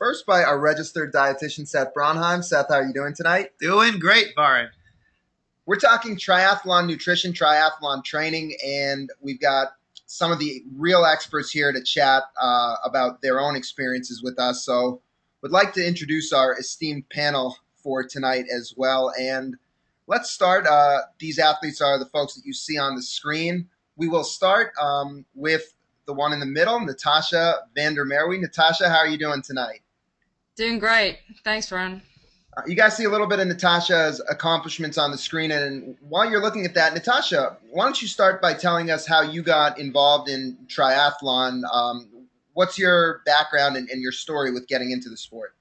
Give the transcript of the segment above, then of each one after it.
first by our registered dietitian, Seth Bronheim. Seth, how are you doing tonight? Doing great, Varn. We're talking triathlon nutrition, triathlon training, and we've got some of the real experts here to chat about their own experiences with us. So would like to introduce our esteemed panel for tonight as well. And let's start. These athletes are the folks that you see on the screen. We will start with the one in the middle, Natasha van der Merwe. Natasha, how are you doing tonight? Doing great. Thanks, Ron. You guys see a little bit of Natasha's accomplishments on the screen. And while you're looking at that, Natasha, why don't you start by telling us how you got involved in triathlon? What's your background and your story with getting into the sport?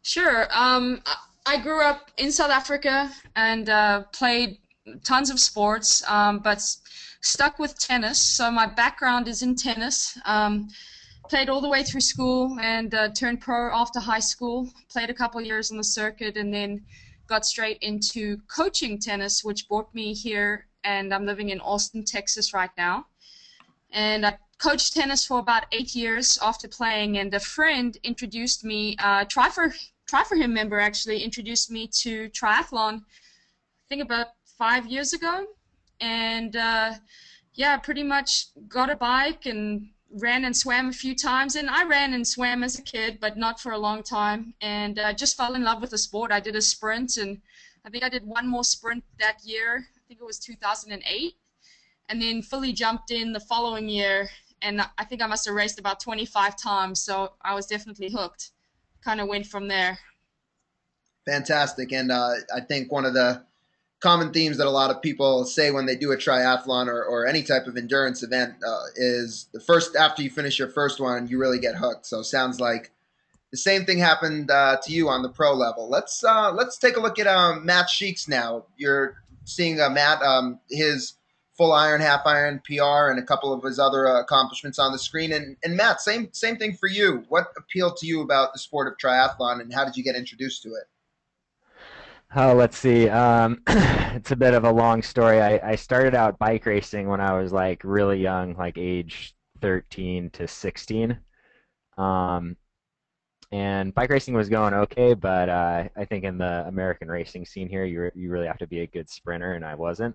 Sure. I grew up in South Africa and played tons of sports, but stuck with tennis. So my background is in tennis. Played all the way through school and turned pro after high school. Played a couple years on the circuit and then got straight into coaching tennis, which brought me here. And I'm living in Austin, Texas right now. And I coached tennis for about 8 years after playing. And a friend introduced me, Tri4Him member actually introduced me to triathlon, I think about 5 years ago. And yeah, pretty much got a bike and ran and swam a few times, and I ran and swam as a kid, but not for a long time, and just fell in love with the sport. I did a sprint, and I think I did one more sprint that year. I think it was 2008, and then fully jumped in the following year, and I think I must have raced about 25 times, so I was definitely hooked. Kind of went from there. Fantastic, and I think one of the common themes that a lot of people say when they do a triathlon or any type of endurance event is the first, after you finish your first one, you really get hooked. So sounds like the same thing happened to you on the pro level. Let's take a look at Matt Sheeks now. You're seeing Matt, his full iron, half iron PR, and a couple of his other accomplishments on the screen. And Matt, same thing for you. What appealed to you about the sport of triathlon, and how did you get introduced to it? Oh, let's see. It's a bit of a long story. I started out bike racing when I was like really young, like age 13 to 16. And bike racing was going okay, but I think in the American racing scene here, you really have to be a good sprinter, and I wasn't.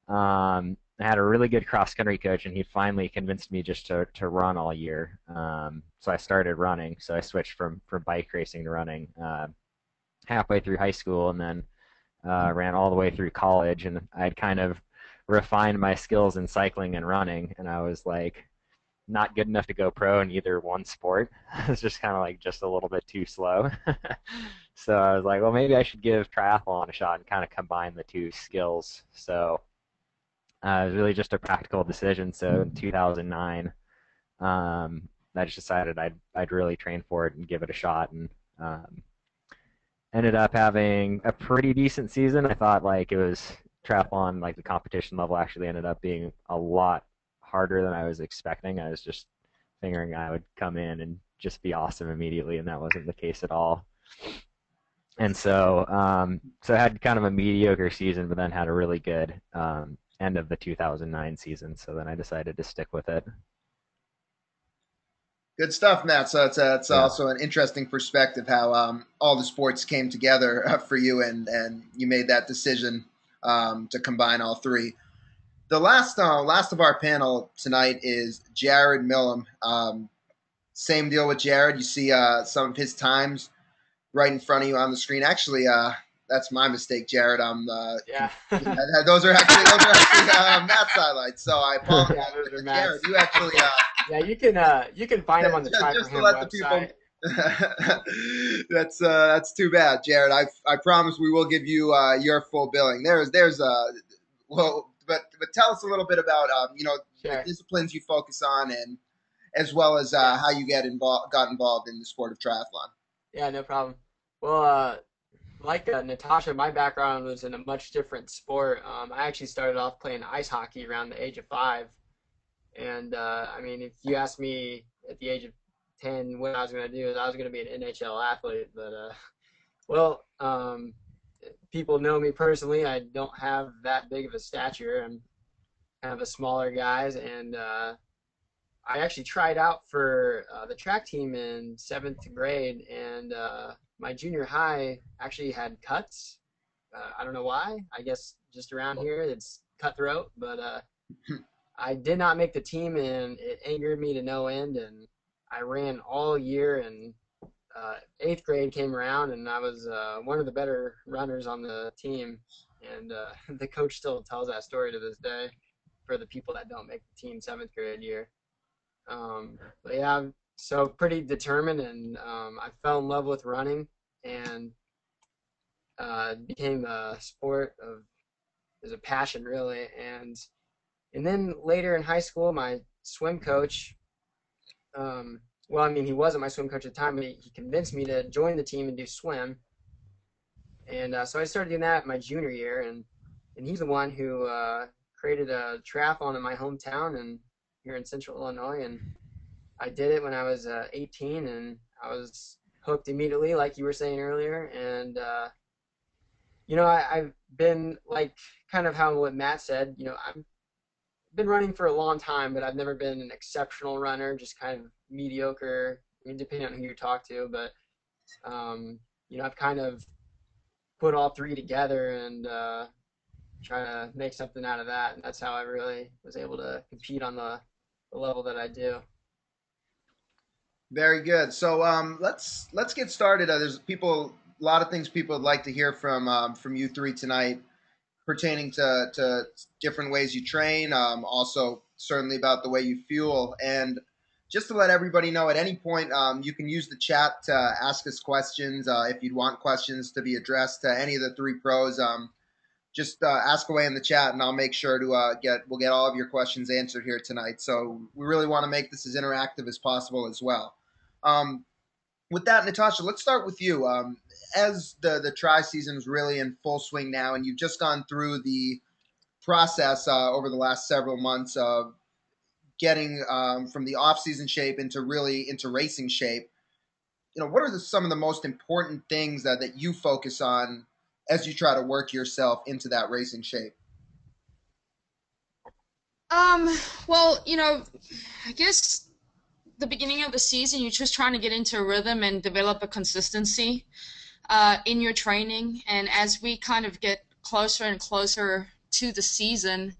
I had a really good cross-country coach, and he finally convinced me just to run all year. So I started running. So I switched from bike racing to running halfway through high school, and then ran all the way through college, and I'd kind of refined my skills in cycling and running, and I was like not good enough to go pro in either one sport. I was just kind of like just a little bit too slow. So I was like, well, maybe I should give triathlon a shot and kind of combine the two skills. So it was really just a practical decision. So in 2009, I just decided I'd really train for it and give it a shot, and ended up having a pretty decent season. I thought like it was triathlon, like the competition level actually ended up being a lot harder than I was expecting. I was just figuring I would come in and just be awesome immediately, and that wasn't the case at all. And so I had kind of a mediocre season, but then had a really good end of the 2009 season. So then I decided to stick with it. Good stuff, Matt. So it's also an interesting perspective how all the sports came together for you, and you made that decision to combine all three. The last of our panel tonight is Jared Milam. Same deal with Jared. You see some of his times right in front of you on the screen. Actually, that's my mistake, Jared. Yeah. Those are actually Matt's highlights. So I apologize. Yeah, Jared, you actually. Yeah, you can find them on the Tri4Him website. That's too bad, Jared. I promise we will give you your full billing. But tell us a little bit about Sure. the disciplines you focus on, and as well as how you got involved in the sport of triathlon. Yeah, no problem. Well, like Natasha, my background was in a much different sport. I actually started off playing ice hockey around the age of 5. And, I mean, if you asked me at the age of 10 what I was going to do, I was going to be an NHL athlete. But, people know me personally. I don't have that big of a stature. I'm kind of a smaller guy. And I actually tried out for the track team in 7th grade, and my junior high actually had cuts. I don't know why. I guess just around here it's cutthroat, but I did not make the team, and it angered me to no end. And I ran all year, and 8th grade came around, and I was one of the better runners on the team. And the coach still tells that story to this day for the people that don't make the team 7th grade year. But yeah, so pretty determined, and I fell in love with running, and it became a sport of, it was a passion really. And then later in high school, my swim coach, well, I mean, he wasn't my swim coach at the time, but he convinced me to join the team and do swim. And so I started doing that my junior year, and he's the one who created a triathlon in my hometown and here in Central Illinois. And I did it when I was 18, and I was hooked immediately, like you were saying earlier. And you know, I've been like kind of how what Matt said. You know, I've been running for a long time, but I've never been an exceptional runner, just kind of mediocre. I mean, depending on who you talk to, but you know, I've kind of put all three together and try to make something out of that. And that's how I really was able to compete on the level that I do. Very good. So let's get started. There's a lot of things people would like to hear from you three tonight, pertaining to different ways you train. Also, certainly about the way you fuel. And just to let everybody know, at any point, you can use the chat to ask us questions. If you'd want questions to be addressed to any of the three pros, just ask away in the chat, and I'll make sure to we'll get all of your questions answered here tonight. So we really want to make this as interactive as possible as well. With that, Natasha, let's start with you. As the tri season is really in full swing now, and you've just gone through the process over the last several months of getting from the off-season shape into racing shape, you know, what are some of the most important things that you focus on as you try to work yourself into that racing shape? Well, you know, I guess the beginning of the season, you're just trying to get into a rhythm and develop a consistency in your training. And as we kind of get closer and closer to the season,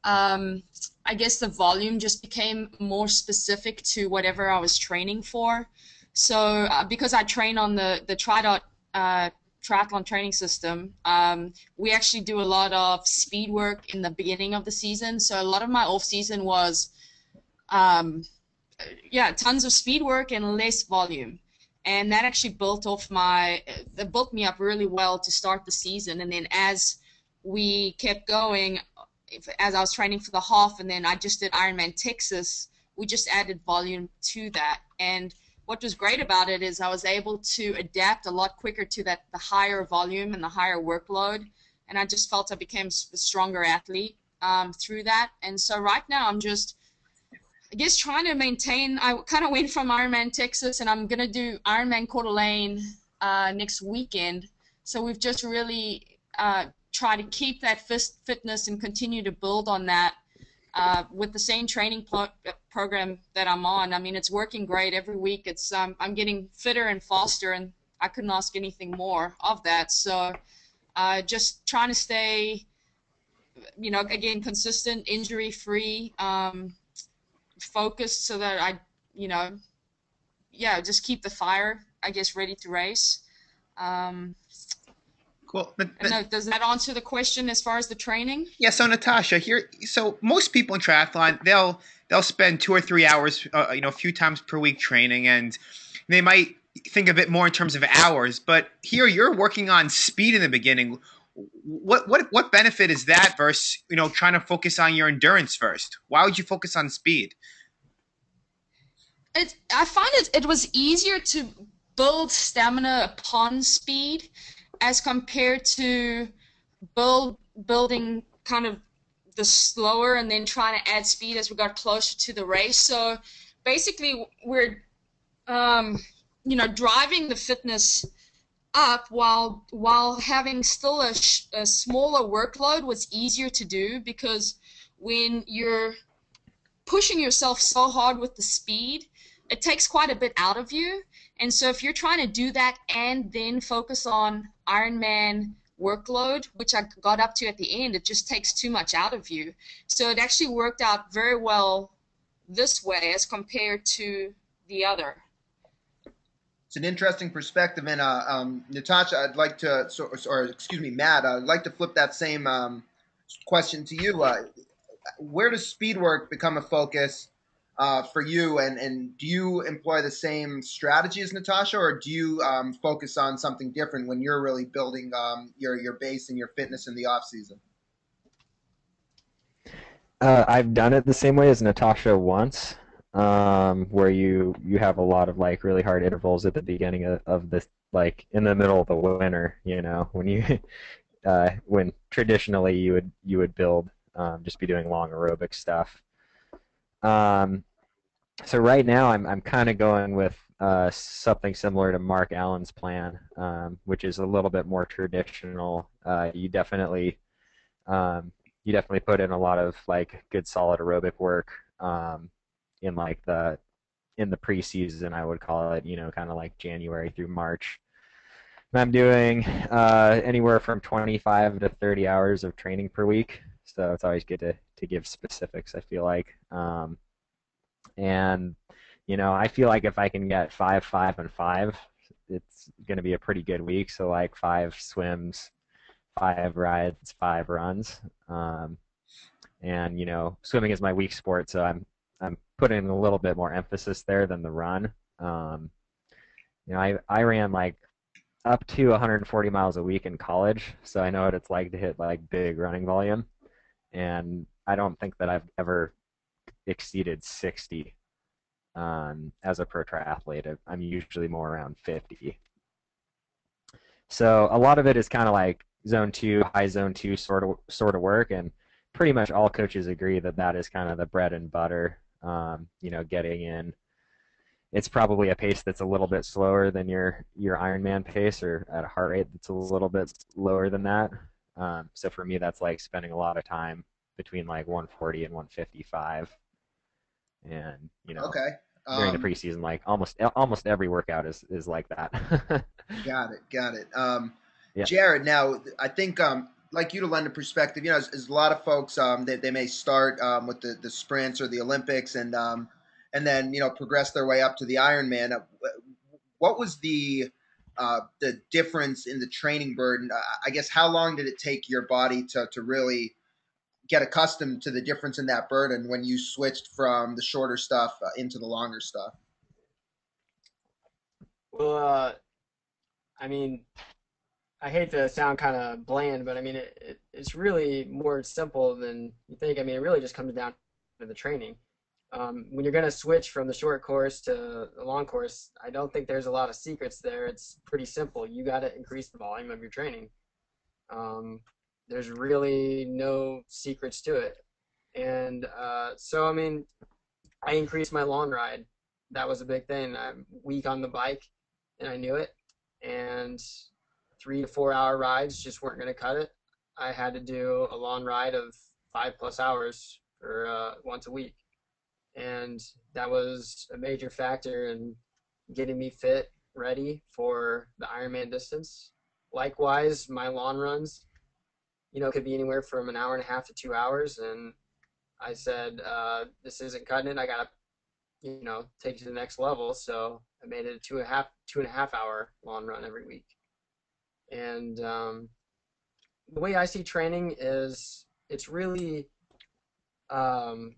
I guess the volume just became more specific to whatever I was training for. So because I train on the triathlon training system, we actually do a lot of speed work in the beginning of the season. So a lot of my off season was tons of speed work and less volume. And that actually built me up really well to start the season. And then as we kept going, as I was training for the half, and then I just did Ironman Texas, we just added volume to that. And what was great about it is I was able to adapt a lot quicker to the higher volume and the higher workload. And I just felt I became a stronger athlete through that. And so right now I'm just, I guess, trying to maintain. I kind of went from Ironman Texas, and I'm going to do Ironman Coeur d'Alene next weekend. So we've just really tried to keep that fitness and continue to build on that with the same training program that I'm on. I mean, it's working great every week. It's I'm getting fitter and faster, and I couldn't ask anything more of that. So just trying to stay, you know, again, consistent, injury-free, focused, so that I, you know, just keep the fire, I guess, ready to race. Cool. Does that answer the question as far as the training? Yeah. So Natasha, so most people in triathlon, they'll spend 2 or 3 hours, a few times per week training, and they might think a bit more in terms of hours. But here, you're working on speed in the beginning. What benefit is that versus, trying to focus on your endurance first? Why would you focus on speed? I find it was easier to build stamina upon speed as compared to building kind of the slower and then trying to add speed as we got closer to the race. So basically we're driving the fitness up while having still a smaller workload was easier to do, because when you're pushing yourself so hard with the speed, it takes quite a bit out of you. And so if you're trying to do that and then focus on Ironman workload, which I got up to at the end, it just takes too much out of you. So it actually worked out very well this way as compared to the other. It's an interesting perspective, and Natasha, I'd like to, or excuse me, Matt, I'd like to flip that same question to you. Where does speed work become a focus for you, and do you employ the same strategy as Natasha, or do you focus on something different when you're really building your base and your fitness in the off season? I've done it the same way as Natasha once, where you have a lot of like really hard intervals at the beginning of this, like in the middle of the winter, you know, when you when traditionally you would build just be doing long aerobic stuff. So right now I'm kind of going with something similar to Mark Allen's plan, which is a little bit more traditional. You definitely put in a lot of like good solid aerobic work in like in the preseason, I would call it, you know, kind of like January through March. And I'm doing anywhere from 25 to 30 hours of training per week, so it's always good to give specifics, I feel like. And you know, I feel like if I can get 5, 5, and 5, it's going to be a pretty good week. So like 5 swims, 5 rides, 5 runs, and you know, swimming is my weak sport, so I'm putting a little bit more emphasis there than the run. You know, I ran like up to 140 miles a week in college, so I know what it's like to hit like big running volume, and I don't think that I've ever exceeded 60 as a pro triathlete. I'm usually more around 50. So a lot of it is kind of like zone 2, high zone 2 sort of work, and pretty much all coaches agree that that is kind of the bread and butter. You know, getting in. It's probably a pace that's a little bit slower than your Ironman pace, or at a heart rate that's a little bit lower than that. So for me, that's like spending a lot of time between like 140 and 155, and you know, Okay. during the preseason, like almost every workout is like that. Got it. Yeah. Jared, now I think like you to lend a perspective, you know, as a lot of folks they may start with the sprints or the Olympics and then you know progress their way up to the Ironman. What was the difference in the training burden? I guess how long did it take your body to really get accustomed to the difference in that burden when you switched from the shorter stuff into the longer stuff? Well, I mean, I hate to sound kind of bland, but I mean, it's really more simple than you think. I mean, it really just comes down to the training. When you're going to switch from the short course to the long course, I don't think there's a lot of secrets there. It's pretty simple. You got to increase the volume of your training. There's really no secrets to it. And so, I mean, I increased my long ride. That was a big thing. I'm weak on the bike, and I knew it. And 3 to 4 hour rides just weren't going to cut it. I had to do a long ride of 5+ hours for once a week. And that was a major factor in getting me fit, ready for the Ironman distance. Likewise, my long runs, you know, could be anywhere from an hour and a half to 2 hours. And I said, this isn't cutting it. I got to, you know, take it to the next level. So I made it a 2.5 hour long run every week. And the way I see training is it's really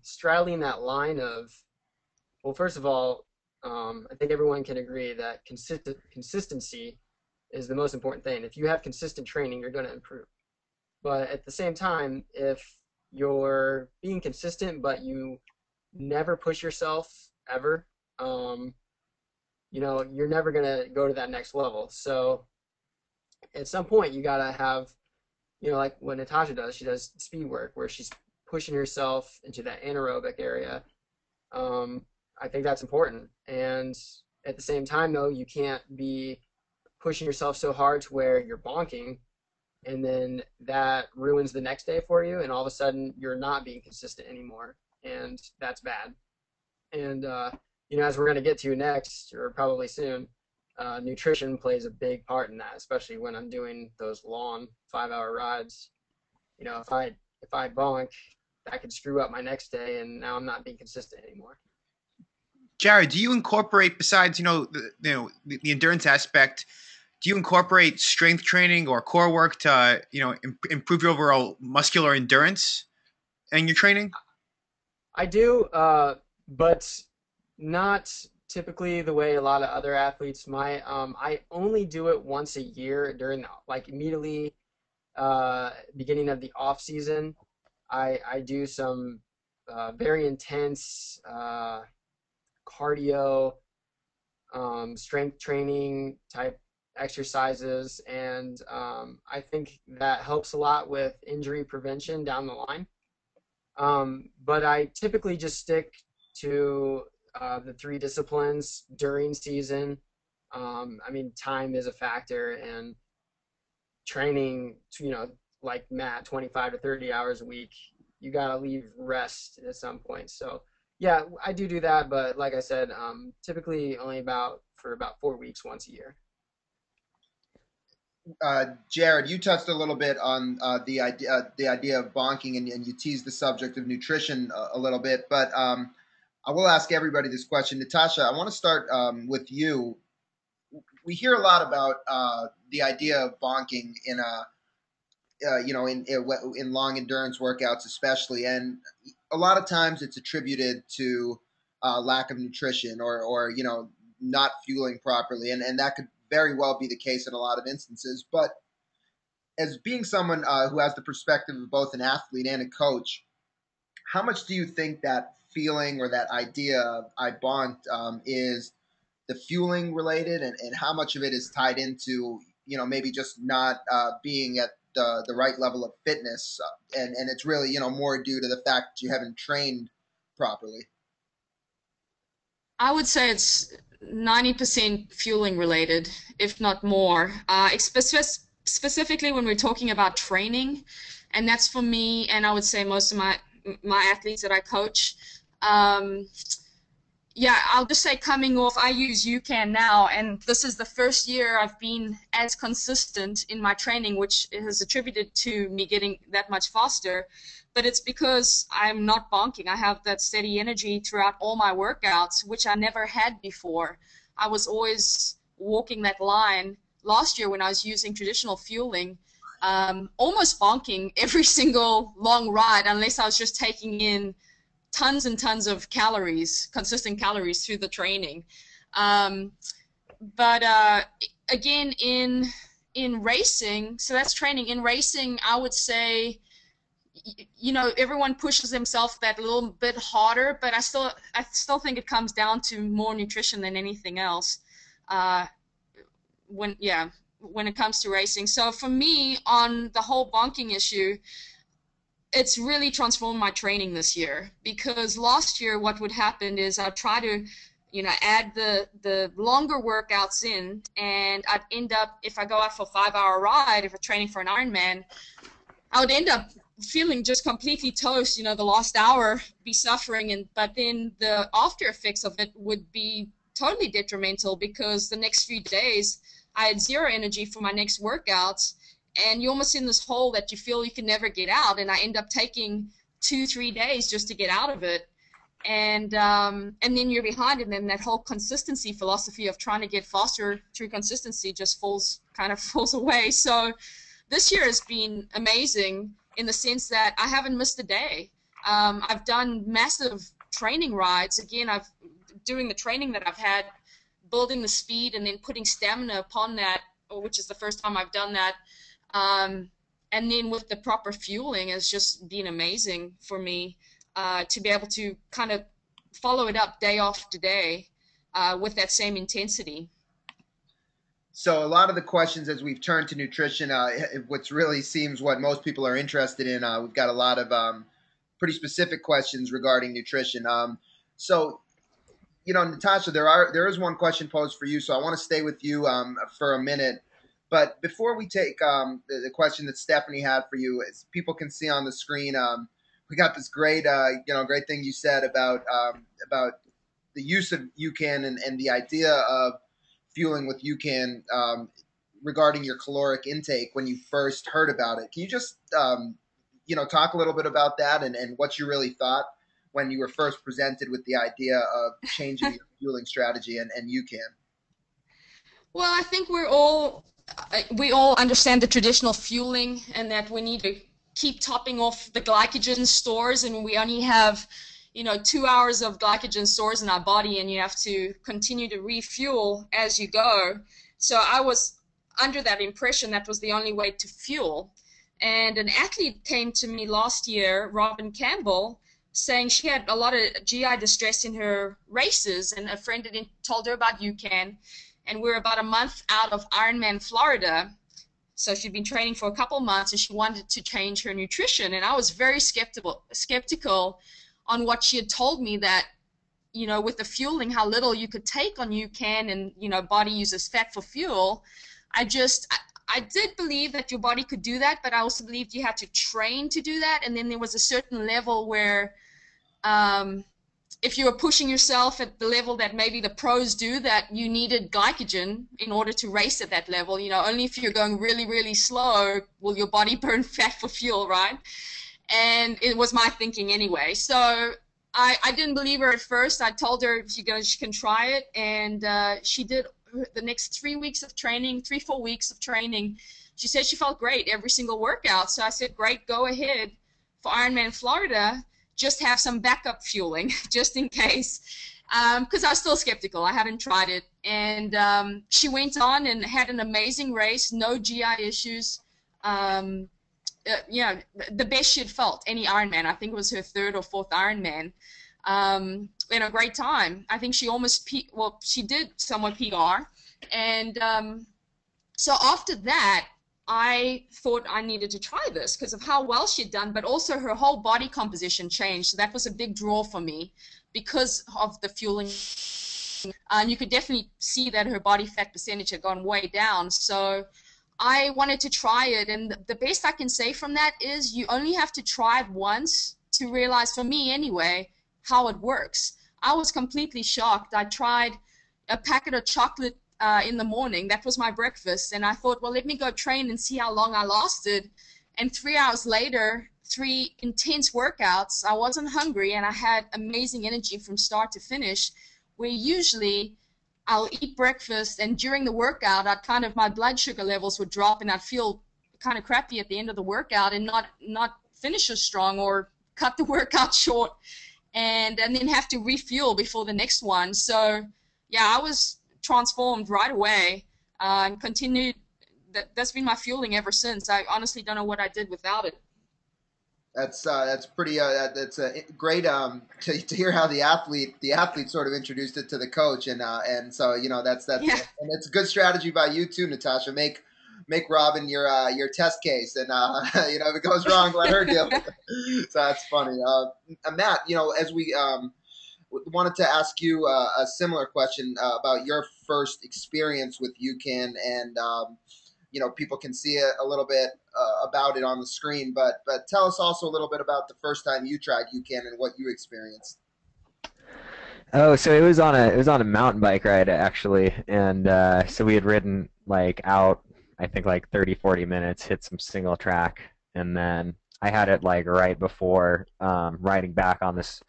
straddling that line of, well, first of all, I think everyone can agree that consistency is the most important thing. If you have consistent training, you're going to improve. But at the same time, if you're being consistent but you never push yourself ever, you know, you're never going to go to that next level. So at some point you got to have, you know, like what Natasha does, she does speed work where she's pushing herself into that anaerobic area. I think that's important. And at the same time, though, you can't be pushing yourself so hard to where you're bonking, and then that ruins the next day for you, and all of a sudden you're not being consistent anymore. and that's bad. And as we're going to get to next, or probably soon, nutrition plays a big part in that, especially when I'm doing those long 5-hour rides. If I bonk, that could screw up my next day, and now I'm not being consistent anymore. Jared, do you incorporate, besides the endurance aspect, do you incorporate strength training or core work to improve your overall muscular endurance in your training? I do, but not typically the way a lot of other athletes might. I only do it once a year during immediately beginning of the off season. I do some very intense cardio, strength training type exercises, and I think that helps a lot with injury prevention down the line. But I typically just stick to the 3 disciplines during season. Time is a factor, and training, like Matt, 25 to 30 hours a week, you got to leave rest at some point. So yeah, I do that, but like I said, typically only for about 4 weeks once a year. Jared, you touched a little bit on the idea of bonking, and you teased the subject of nutrition a little bit. But I will ask everybody this question. Natasha, I want to start with you. We hear a lot about the idea of bonking in in long endurance workouts, especially, and a lot of times it's attributed to lack of nutrition or not fueling properly, and that could very well be the case in a lot of instances. But as being someone who has the perspective of both an athlete and a coach, how much do you think that feeling or that idea of I bonked is the fueling related, and how much of it is tied into maybe just not being at the right level of fitness, and it's really more due to the fact that you haven't trained properly? I would say it's 90% fueling related, if not more. Specifically when we're talking about training, and that's for me, and I would say most of my athletes that I coach. Yeah, I'll just say coming off, I use UCAN now, and this is the first year I've been as consistent in my training, which is attributed to me getting that much faster. But it's because I'm not bonking. I have that steady energy throughout all my workouts, which I never had before. I was always walking that line last year when I was using traditional fueling, almost bonking every single long ride, unless I was just taking in tons and tons of calories, consistent calories through the training. But again, in racing, so that's training. In racing, I would say, everyone pushes themselves that little bit harder, but I still think it comes down to more nutrition than anything else. When it comes to racing. So for me, on the whole bonking issue, it's really transformed my training this year, because last year what would happen is I'd try to add the longer workouts in, and I'd end up, if I go out for a 5-hour ride, if I'm training for an Ironman, I would end up feeling just completely toast, the last hour be suffering, but then the after effects of it would be totally detrimental, because the next few days I had zero energy for my next workouts, and you're almost in this hole that you feel you can never get out, and I end up taking 2-3 days just to get out of it, and then you're behind, and then that whole consistency philosophy of trying to get faster through consistency just falls away. So this year has been amazing in the sense that I haven't missed a day. I've done massive training rides. Again, doing the training that I've had, building the speed and then putting stamina upon that, which is the first time I've done that. And then with the proper fueling has just been amazing for me to be able to kind of follow it up day after day with that same intensity. So a lot of the questions as we've turned to nutrition, what's really seems what most people are interested in, we've got a lot of pretty specific questions regarding nutrition. So, Natasha, there is one question posed for you, so I want to stay with you for a minute. But before we take the question that Stephanie had for you, as people can see on the screen, we got this great great thing you said about the use of UCAN and the idea of fueling with UCAN regarding your caloric intake when you first heard about it. Can you just talk a little bit about that and what you really thought when you were first presented with the idea of changing your fueling strategy and UCAN? Well, I think we all understand the traditional fueling and that we need to keep topping off the glycogen stores, and we only have 2 hours of glycogen stores in our body, and you have to continue to refuel as you go. So I was under that impression that was the only way to fuel. And an athlete came to me last year, Robin Campbell, saying she had a lot of GI distress in her races, and a friend had told her about UCAN. And we're about a month out of Ironman Florida. So she'd been training for a couple months, and she wanted to change her nutrition. And I was very skeptical on what she had told me, that, with the fueling, how little you could take on UCAN, and, body uses fat for fuel. I did believe that your body could do that, but I also believed you had to train to do that. And then there was a certain level where if you were pushing yourself at the level that maybe the pros do, that you needed glycogen in order to race at that level. Only if you're going really, really slow will your body burn fat for fuel, right? And it was my thinking anyway. So I didn't believe her at first. I told her she can try it, and she did the next 3 weeks of training, 4 weeks of training. She said she felt great every single workout. So I said, great, go ahead for Ironman Florida. Just have some backup fueling, just in case, because I was still skeptical. I hadn't tried it. And she went on and had an amazing race, no GI issues. The best she had felt, any Ironman. I think it was her 3rd or 4th Ironman. In a great time. I think she almost, she did somewhat PR. And so after that, I thought I needed to try this because of how well she'd done, but also her whole body composition changed. So that was a big draw for me because of the fueling. And you could definitely see that her body fat percentage had gone way down. So I wanted to try it. And the best I can say from that is you only have to try it once to realize, for me anyway, how it works. I was completely shocked. I tried a packet of chocolate in the morning. That was my breakfast, and I thought, well, let me go train and see how long I lasted. And 3 hours later, 3 intense workouts, I wasn't hungry, and I had amazing energy from start to finish, where usually I'll eat breakfast, and during the workout, my blood sugar levels would drop, and I'd feel kind of crappy at the end of the workout and not finish as strong or cut the workout short, and then have to refuel before the next one. So yeah, I was transformed right away, and continued. That's been my fueling ever since. I honestly don't know what I did without it. That's pretty. That's great to hear how the athlete sort of introduced it to the coach, and so that's Yeah. And it's a good strategy by you too, Natasha. Make Robin your test case, and if it goes wrong, let her deal with it. So that's funny. Matt, as we wanted to ask you a similar question about your first experience with UCAN, and people can see a little bit about it on the screen, but tell us also a little bit about the first time you tried UCAN and what you experienced. Oh, so it was on a mountain bike ride actually, and so we had ridden out, I think 30-40 minutes, hit some single track, and then I had it right before riding back on this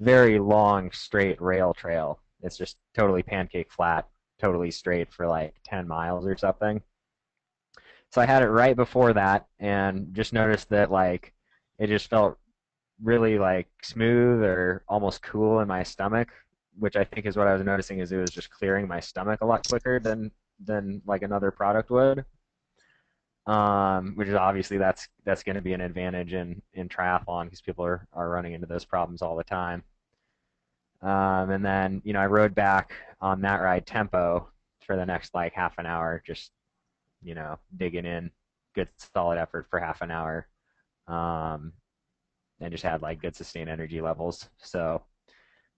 very long straight rail trail. It's just totally pancake flat, totally straight for 10 miles or something. So I had it right before that, and just noticed that it just felt really smooth or almost cool in my stomach, which I think is what I was noticing, is it was just clearing my stomach a lot quicker than another product would. Which is obviously that's going to be an advantage in triathlon, because people are running into those problems all the time. And then I rode back on that ride tempo for the next half an hour, just digging in, good solid effort for half an hour, and just had good sustained energy levels. So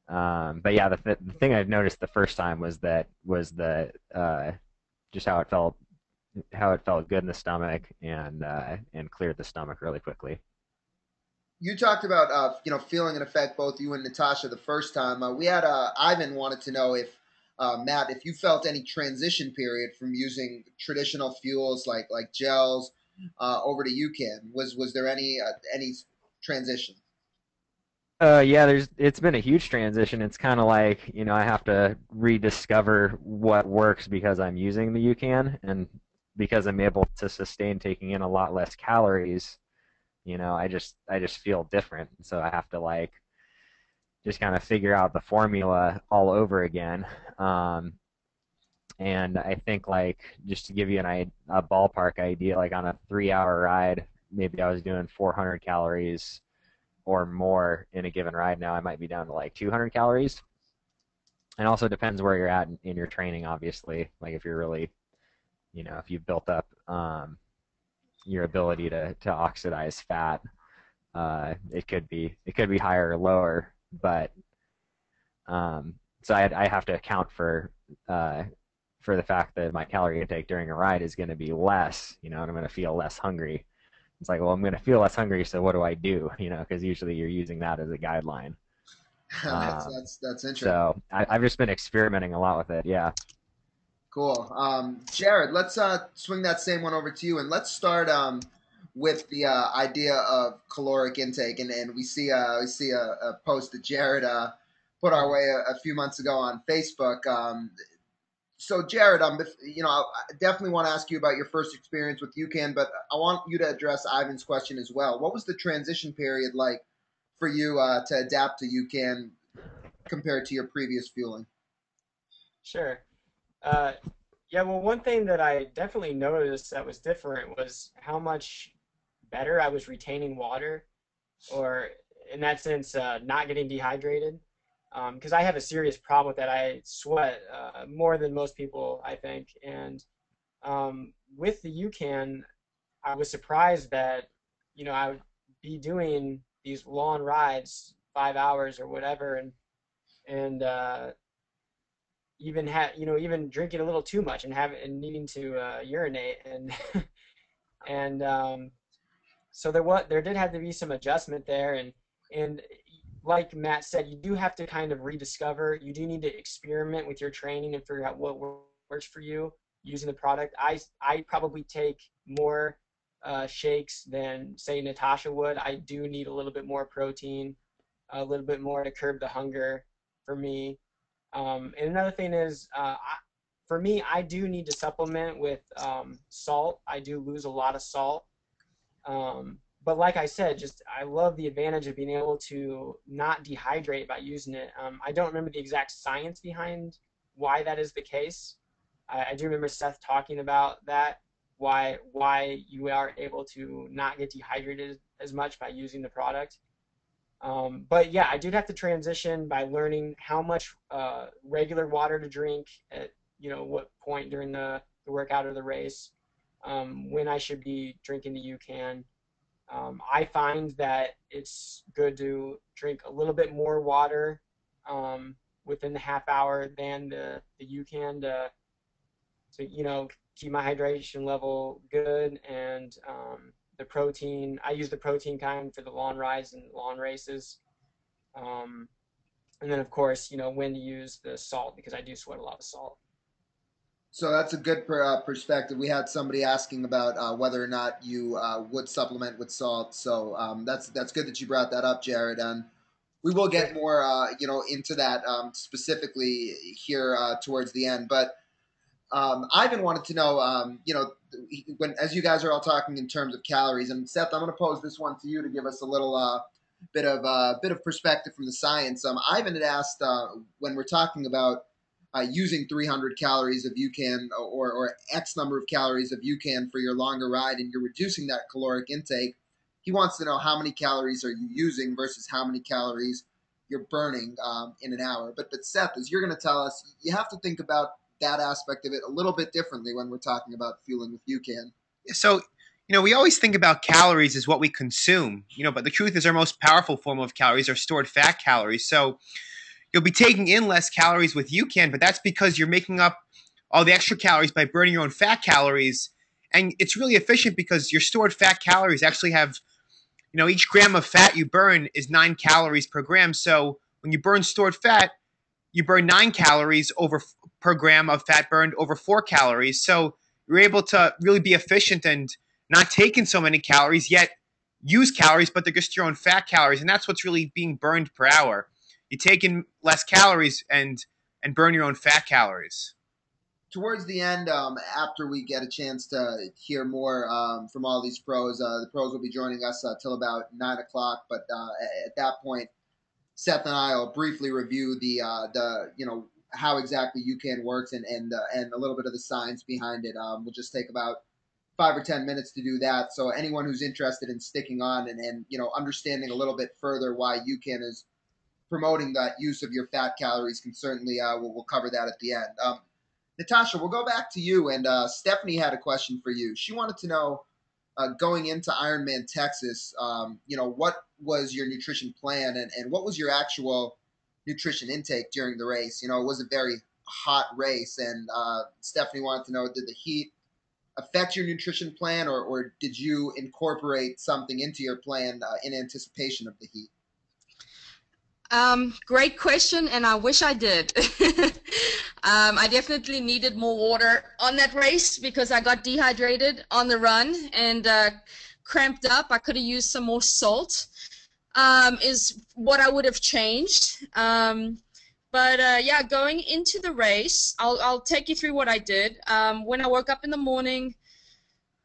but yeah, the thing I've noticed the first time was the just how it felt good in the stomach, and cleared the stomach really quickly. You talked about feeling an effect, both you and Natasha, the first time. We had Ivan wanted to know if Matt, if you felt any transition period from using traditional fuels like gels over to UCAN. Was there any transition? Yeah, it's been a huge transition. It's kind of like, I have to rediscover what works because I'm using the UCAN and because I'm able to sustain taking in a lot less calories, I just feel different. So I have to like just kind of figure out the formula all over again. And I think like just to give you a ballpark idea, like on a 3-hour ride, maybe I was doing 400 calories or more in a given ride. Now I might be down to like 200 calories. And also depends where you're at in your training, obviously. Like if you're really, if you've built up your ability to oxidize fat, it could be higher or lower. But so I have to account for the fact that my calorie intake during a ride is going to be less, and I'm going to feel less hungry. It's like, well, I'm going to feel less hungry, so what do I do? Because usually you're using that as a guideline. That's interesting. So I've just been experimenting a lot with it. Yeah. Cool. Jared, let's swing that same one over to you, and let's start with the idea of caloric intake. And we see a post that Jared put our way a few months ago on Facebook. So Jared, I definitely want to ask you about your first experience with UCAN, but I want you to address Ivan's question as well. What was the transition period like for you to adapt to UCAN compared to your previous fueling? Sure. Yeah, well, one thing that I definitely noticed that was different was how much better I was retaining water, or in that sense, not getting dehydrated. Because I have a serious problem with that. I sweat more than most people, I think. And with the UCAN, I was surprised that, I would be doing these long rides, 5 hours or whatever, and even drinking a little too much and needing to urinate and so there did have to be some adjustment there, and like Matt said, you do have to kind of rediscover. You do need to experiment with your training and figure out what works for you using the product. I probably take more shakes than say Natasha would. I do need a little bit more protein, a little bit more to curb the hunger for me. And another thing is, for me, I do need to supplement with salt. I do lose a lot of salt. But like I said, I love the advantage of being able to not dehydrate by using it. I don't remember the exact science behind why that is the case. I do remember Seth talking about that, why you are able to not get dehydrated as much by using the product. But yeah, I did have to transition by learning how much regular water to drink at what point during the workout or the race, when I should be drinking the UCAN. I find that it's good to drink a little bit more water within the half hour than the UCAN to keep my hydration level good, and the protein. I use the protein kind for the long rides and long races. And then of course, when to use the salt, because I do sweat a lot of salt. So that's a good perspective. We had somebody asking about whether or not you would supplement with salt. So that's good that you brought that up, Jared. And we will get more into that specifically here towards the end. But Ivan wanted to know, when as you guys are all talking in terms of calories, and Seth, I'm going to pose this one to you to give us a little bit of perspective from the science. Ivan had asked when we're talking about using 300 calories of UCAN or X number of calories of UCAN for your longer ride, and you're reducing that caloric intake. He wants to know how many calories are you using versus how many calories you're burning in an hour. But Seth, as you're going to tell us, you have to think about that aspect of it a little bit differently when we're talking about fueling with UCAN. So, we always think about calories as what we consume, but the truth is our most powerful form of calories are stored fat calories. So you'll be taking in less calories with UCAN, but that's because you're making up all the extra calories by burning your own fat calories. And it's really efficient because your stored fat calories actually have each gram of fat you burn is 9 calories per gram. So when you burn stored fat, you burn 9 calories per gram of fat burned over 4 calories. So you're able to really be efficient and not taking so many calories, yet use calories, but they're just your own fat calories. And that's what's really being burned per hour. You're taking less calories and burn your own fat calories. Towards the end, after we get a chance to hear more from all these pros, the pros will be joining us till about 9 o'clock. But at that point, Seth and I will briefly review the how exactly UCAN works and a little bit of the science behind it. We'll just take about 5 or 10 minutes to do that. So anyone who's interested in sticking on and understanding a little bit further why UCAN is promoting that use of your fat calories can certainly we'll cover that at the end. Natasha, we'll go back to you. And Stephanie had a question for you. She wanted to know, going into Ironman Texas, what was your nutrition plan and what was your actual nutrition intake during the race? It was a very hot race. And Stephanie wanted to know, did the heat affect your nutrition plan or did you incorporate something into your plan in anticipation of the heat? Great question, and I wish I did. I definitely needed more water on that race because I got dehydrated on the run and cramped up. I could have used some more salt, is what I would have changed. Yeah, going into the race, I'll take you through what I did. When I woke up in the morning,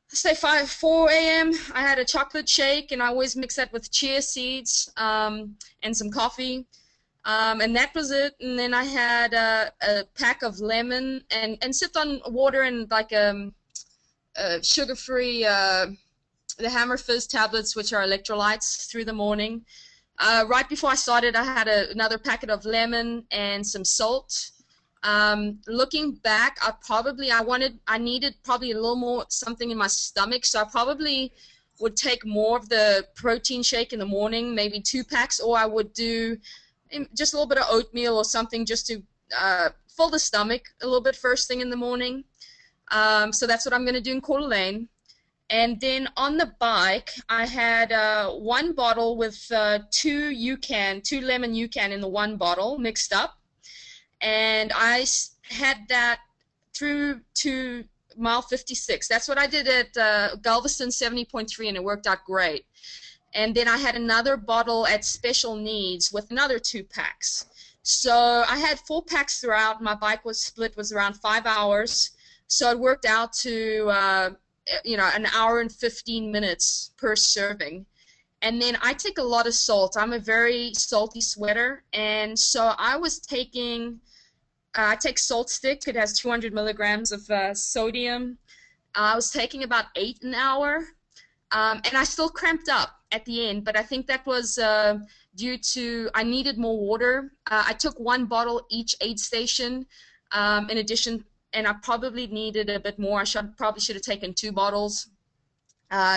say 4 a.m., I had a chocolate shake, and I always mix that with chia seeds and some coffee. And that was it. And then I had a pack of lemon and sipped on water and like sugar-free, the Hammer Fizz tablets, which are electrolytes, through the morning. Right before I started, I had another packet of lemon and some salt. Looking back, I needed probably a little more something in my stomach, so I probably would take more of the protein shake in the morning, maybe 2 packs, or I would do just a little bit of oatmeal or something just to fill the stomach a little bit first thing in the morning. So that's what I'm going to do in Coeur d'Alene. And then on the bike, I had 1 bottle with 2 lemon UCAN in the 1 bottle mixed up. And I had that through to mile 56. That's what I did at Galveston 70.3, and it worked out great. And then I had another bottle at Special Needs with another 2 packs. So I had 4 packs throughout. My bike was around 5 hours. So it worked out to, an hour and 15 minutes per serving. And then I take a lot of salt. I'm a very salty sweater. And so I was taking... I take Salt Stick. It has 200 milligrams of sodium. I was taking about 8 an hour, and I still cramped up at the end, but I think that was due to I needed more water. I took 1 bottle each aid station in addition, and I probably needed a bit more. I probably should have taken 2 bottles.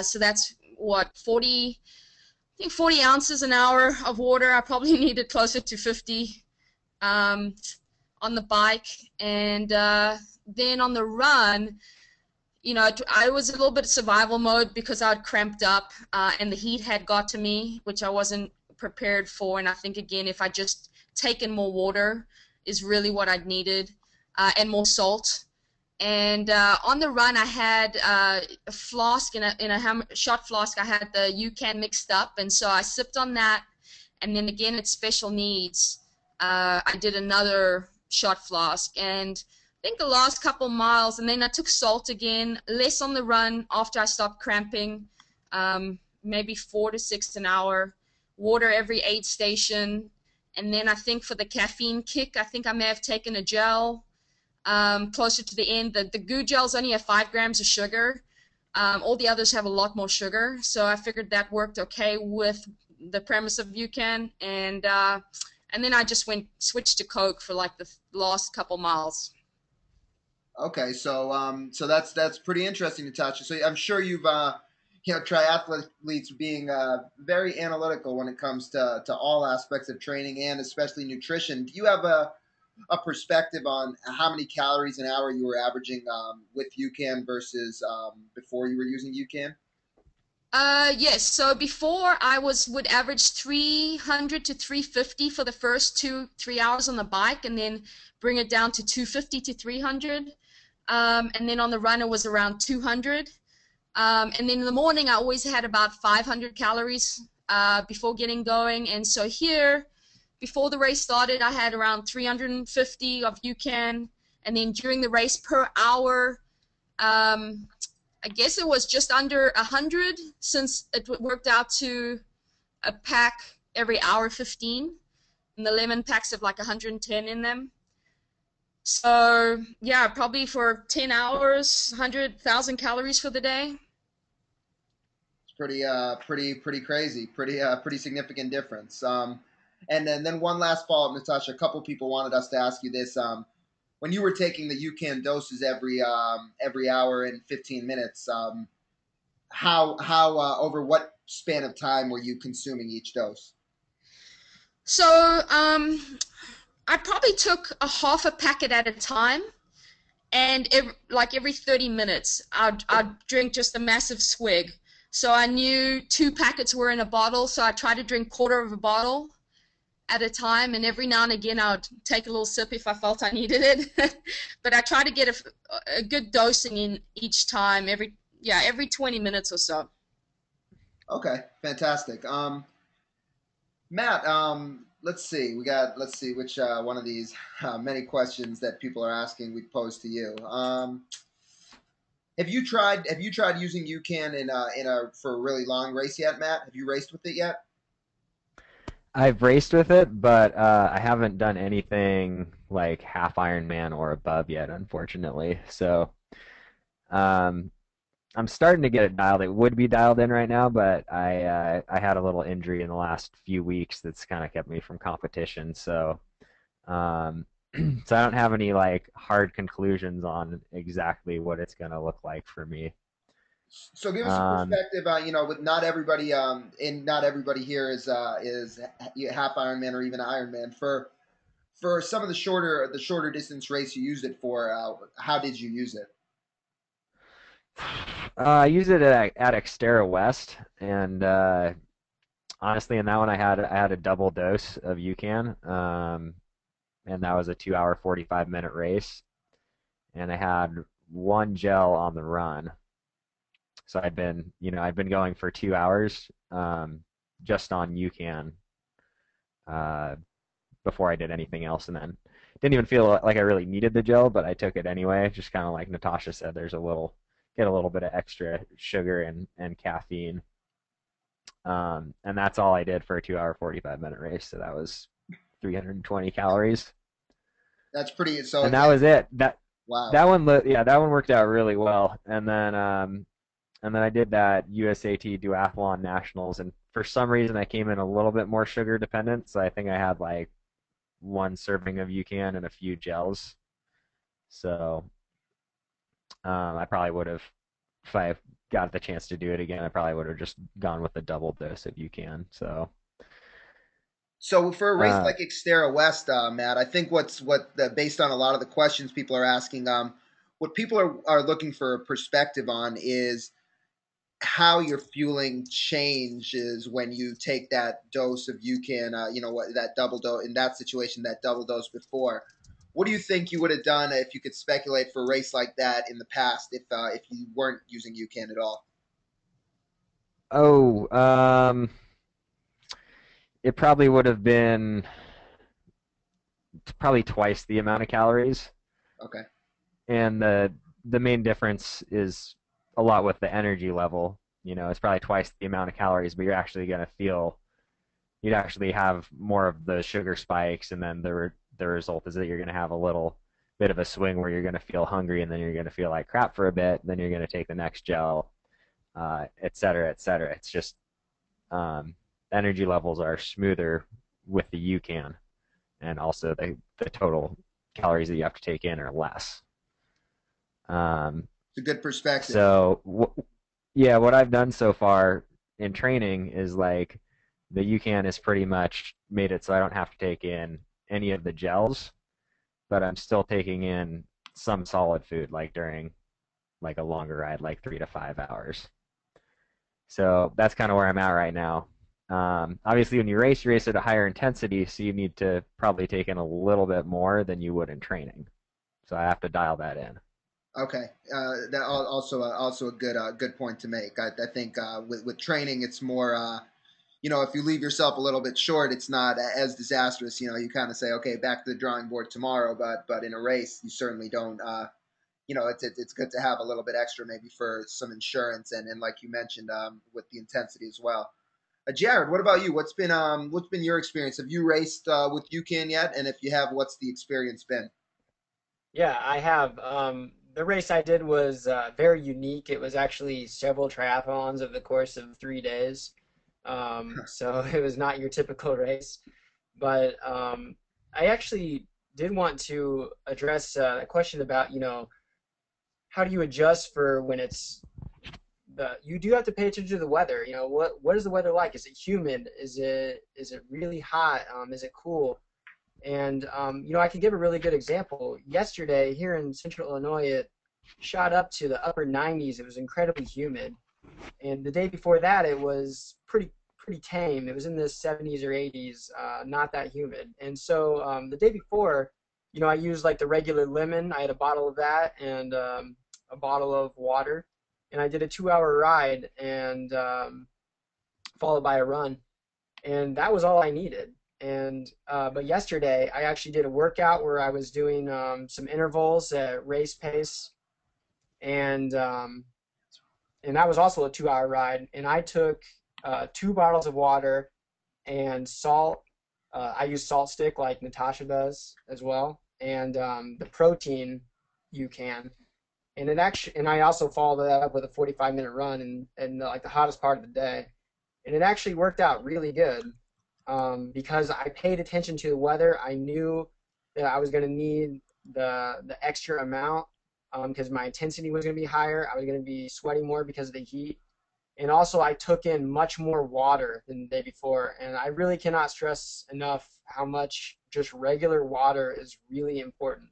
So that's, 40 ounces an hour of water. I probably needed closer to 50. On the bike, and then on the run, I was a little bit survival mode because I'd cramped up and the heat had got to me, which I wasn't prepared for. And I think, again, if I just taken more water is really what I'd needed, and more salt. And on the run, I had a flask in a shot flask. I had the UCAN mixed up, and so I sipped on that. And then again at Special Needs, I did another shot flask, and I think the last couple miles, and then I took salt again, less on the run after I stopped cramping, maybe 4 to 6 an hour, water every aid station, and then I think for the caffeine kick, I think I may have taken a gel closer to the end. The goo gels only have 5 grams of sugar. All the others have a lot more sugar, so I figured that worked okay with the premise of UCAN, and then I just switched to Coke for like the last couple miles. Okay, so that's pretty interesting, Natasha. So I'm sure you've triathletes being very analytical when it comes to all aspects of training and especially nutrition. Do you have a perspective on how many calories an hour you were averaging with UCAN versus before you were using UCAN? Yes. So before I would average 300 to 350 for the first 3 hours on the bike, and then bring it down to 250 to 300. And then on the run it was around 200. And then in the morning I always had about 500 calories before getting going. And so here, before the race started, I had around 350 of UCAN, and then during the race per hour, I guess it was just under 100, since it worked out to a pack every hour 15, and the lemon packs have like 110 in them. So yeah, probably for 10 hours, 100,000 calories for the day. It's pretty crazy. Pretty significant difference. And then one last follow up, Natasha. A couple people wanted us to ask you this. When you were taking the UCAN doses every hour and 15 minutes, how over what span of time were you consuming each dose? So I probably took a half a packet at a time, and like every 30 minutes, I'd drink just a massive swig. So I knew 2 packets were in a bottle, so I tried to drink quarter of a bottle at a time, and every now and again I would take a little sip if I felt I needed it. But I try to get a good dosing in each time, every 20 minutes or so. Okay, fantastic. Matt, let's see. Let's see which one of these many questions that people are asking we pose to you. Have you tried using UCAN for a really long race yet, Matt? Have you raced with it yet? I've raced with it, but I haven't done anything like half Ironman or above yet, unfortunately. So um, I'm starting to get it dialed. It would be dialed in right now, but I had a little injury in the last few weeks that's kind of kept me from competition. So um, so I don't have any like hard conclusions on exactly what it's gonna look like for me. So give us a Um, perspective on, with not everybody and not everybody here is half Ironman or even Ironman. For some of the shorter distance race you used it for, how did you use it? I use it at Xterra West, and honestly, in that one I had a double dose of UCAN, and that was a 2 hour 45-minute race, and I had one gel on the run. So I'd been going for 2 hours, just on UCAN, uh, before I did anything else, and then didn't even feel like I really needed the gel, but I took it anyway. Just kind of like Natasha said, there's get a little bit of extra sugar and caffeine, and that's all I did for a 2 hour 45-minute race. So that was 320 calories, That's pretty. So and that was it. That wow. that one, yeah, that one worked out really well. And then I did that USAT Duathlon Nationals, and for some reason I came in a little bit more sugar dependent. So I think I had like one serving of UCAN and a few gels. So I probably would have, if I got the chance to do it again, I probably would have just gone with the double dose of UCAN. So for a race Uh, like Xterra West, Matt, I think based on a lot of the questions people are asking, what people are looking for a perspective on is how your fueling changes when you take that dose of UCAN. What that double dose in that situation, that double dose before. What do you think you would have done if you could speculate for a race like that in the past if you weren't using UCAN at all? oh, it probably would have been probably twice the amount of calories, Okay. and the main difference is a lot with the energy level. It's probably twice the amount of calories, but you'd actually have more of the sugar spikes, and then the result is that you're going to have a little bit of a swing where you're going to feel hungry, and then you're going to feel like crap for a bit, then you're going to take the next gel, et cetera, et cetera. It's just energy levels are smoother with the UCAN, and also the total calories that you have to take in are less. Um, It's a good perspective. yeah, what I've done so far in training is like the UCAN has pretty much made it so I don't have to take in any of the gels, but I'm still taking in some solid food, like during like a longer ride, like 3 to 5 hours. So that's kind of where I'm at right now. Obviously, when you race at a higher intensity, so you need to probably take in a little bit more than you would in training. So I have to dial that in. Okay, that also a good point to make. I think with training, it's more if you leave yourself a little bit short, it's not as disastrous. You kind of say, okay, back to the drawing board tomorrow. But in a race, you certainly don't. It's good to have a little bit extra maybe for some insurance and like you mentioned with the intensity as well. Jared, what about you? What's been your experience? Have you raced with UCAN yet? And if you have, what's the experience been? Yeah, I have. The race I did was very unique. It was actually several triathlons over the course of 3 days. So it was not your typical race. But I actually did want to address a question about, how do you adjust for when you do have to pay attention to the weather. What is the weather like? Is it humid? Is it really hot? Is it cool? And I can give a really good example. Yesterday here in Central Illinois, it shot up to the upper 90s. It was incredibly humid. And the day before that, it was pretty tame. It was in the 70s or 80s, not that humid. And so the day before, I used like the regular lemon. I had a bottle of that and a bottle of water. And I did a 2-hour ride and followed by a run. And that was all I needed. And but yesterday I actually did a workout where I was doing some intervals at race pace, and that was also a 2-hour ride. And I took 2 bottles of water and salt. I use salt stick like Natasha does as well, and the protein UCAN. And I also followed that up with a 45-minute run and like the hottest part of the day, and it actually worked out really good. Because I paid attention to the weather. I knew that I was going to need the extra amount because my intensity was going to be higher. I was going to be sweating more because of the heat. And also I took in much more water than the day before. And I really cannot stress enough how much just regular water is really important.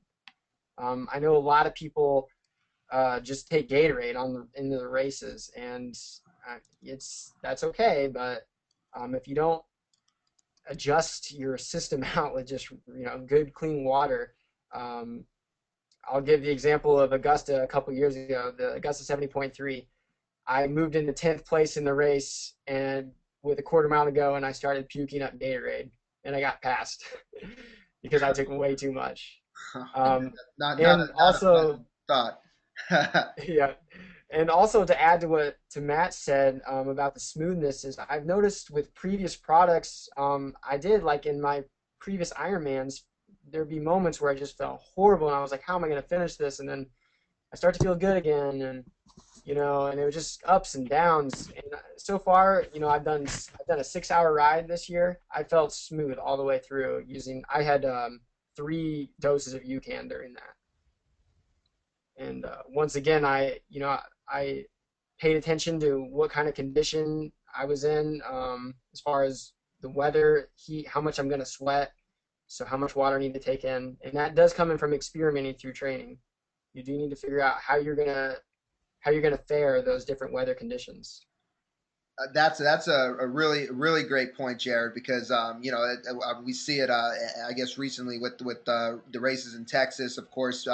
I know a lot of people just take Gatorade into the races, and that's okay. But if you don't adjust your system out with just good clean water. I'll give the example of Augusta a couple years ago, the Augusta 70.3. I moved into 10th place in the race and with a quarter mile to go, and I started puking up Gatorade, and I got passed because I took way too much. And also thought. yeah. And also to add to Matt said about the smoothness is I've noticed with previous products I did like in my previous Ironmans, there'd be moments where I just felt horrible and I was like, how am I going to finish this? And then I start to feel good again, and and it was just ups and downs. And so far, I've done a 6-hour ride this year. I felt smooth all the way through I had 3 doses of UCAN during that. And once again, I paid attention to what kind of condition I was in as far as the weather, heat, how much I'm going to sweat, so how much water I need to take in. And that does come in from experimenting through training. You do need to figure out how you're going to fare those different weather conditions. That's a really great point, Jared, because we see it I guess recently with the races in Texas, of course.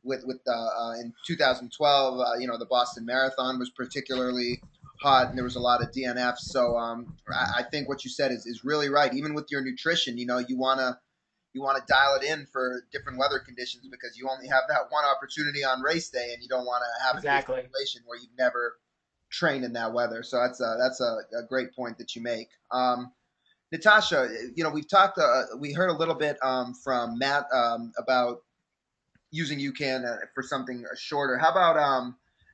With in 2012, the Boston Marathon was particularly hot, and there was a lot of DNFs. So I think what you said is really right. Even with your nutrition, you wanna dial it in for different weather conditions because you only have that one opportunity on race day, and you don't want to have a situation where you've never trained in that weather. So that's a great point that you make. Natasha, we've talked. We heard a little bit from Matt about using UCAN for something shorter. How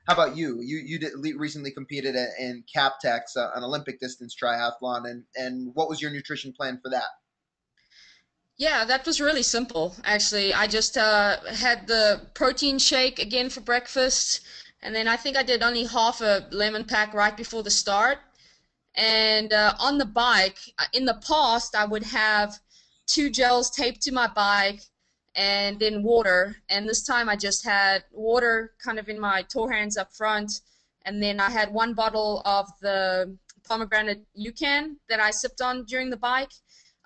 about you? You recently competed in Captex, an Olympic distance triathlon, and what was your nutrition plan for that? Yeah, that was really simple, actually. I just had the protein shake again for breakfast, and then I think I did only half a lemon pack right before the start. And on the bike, in the past, I would have 2 gels taped to my bike and then water. And this time I just had water kind of in my toe hands up front and then I had 1 bottle of the pomegranate UCAN that I sipped on during the bike,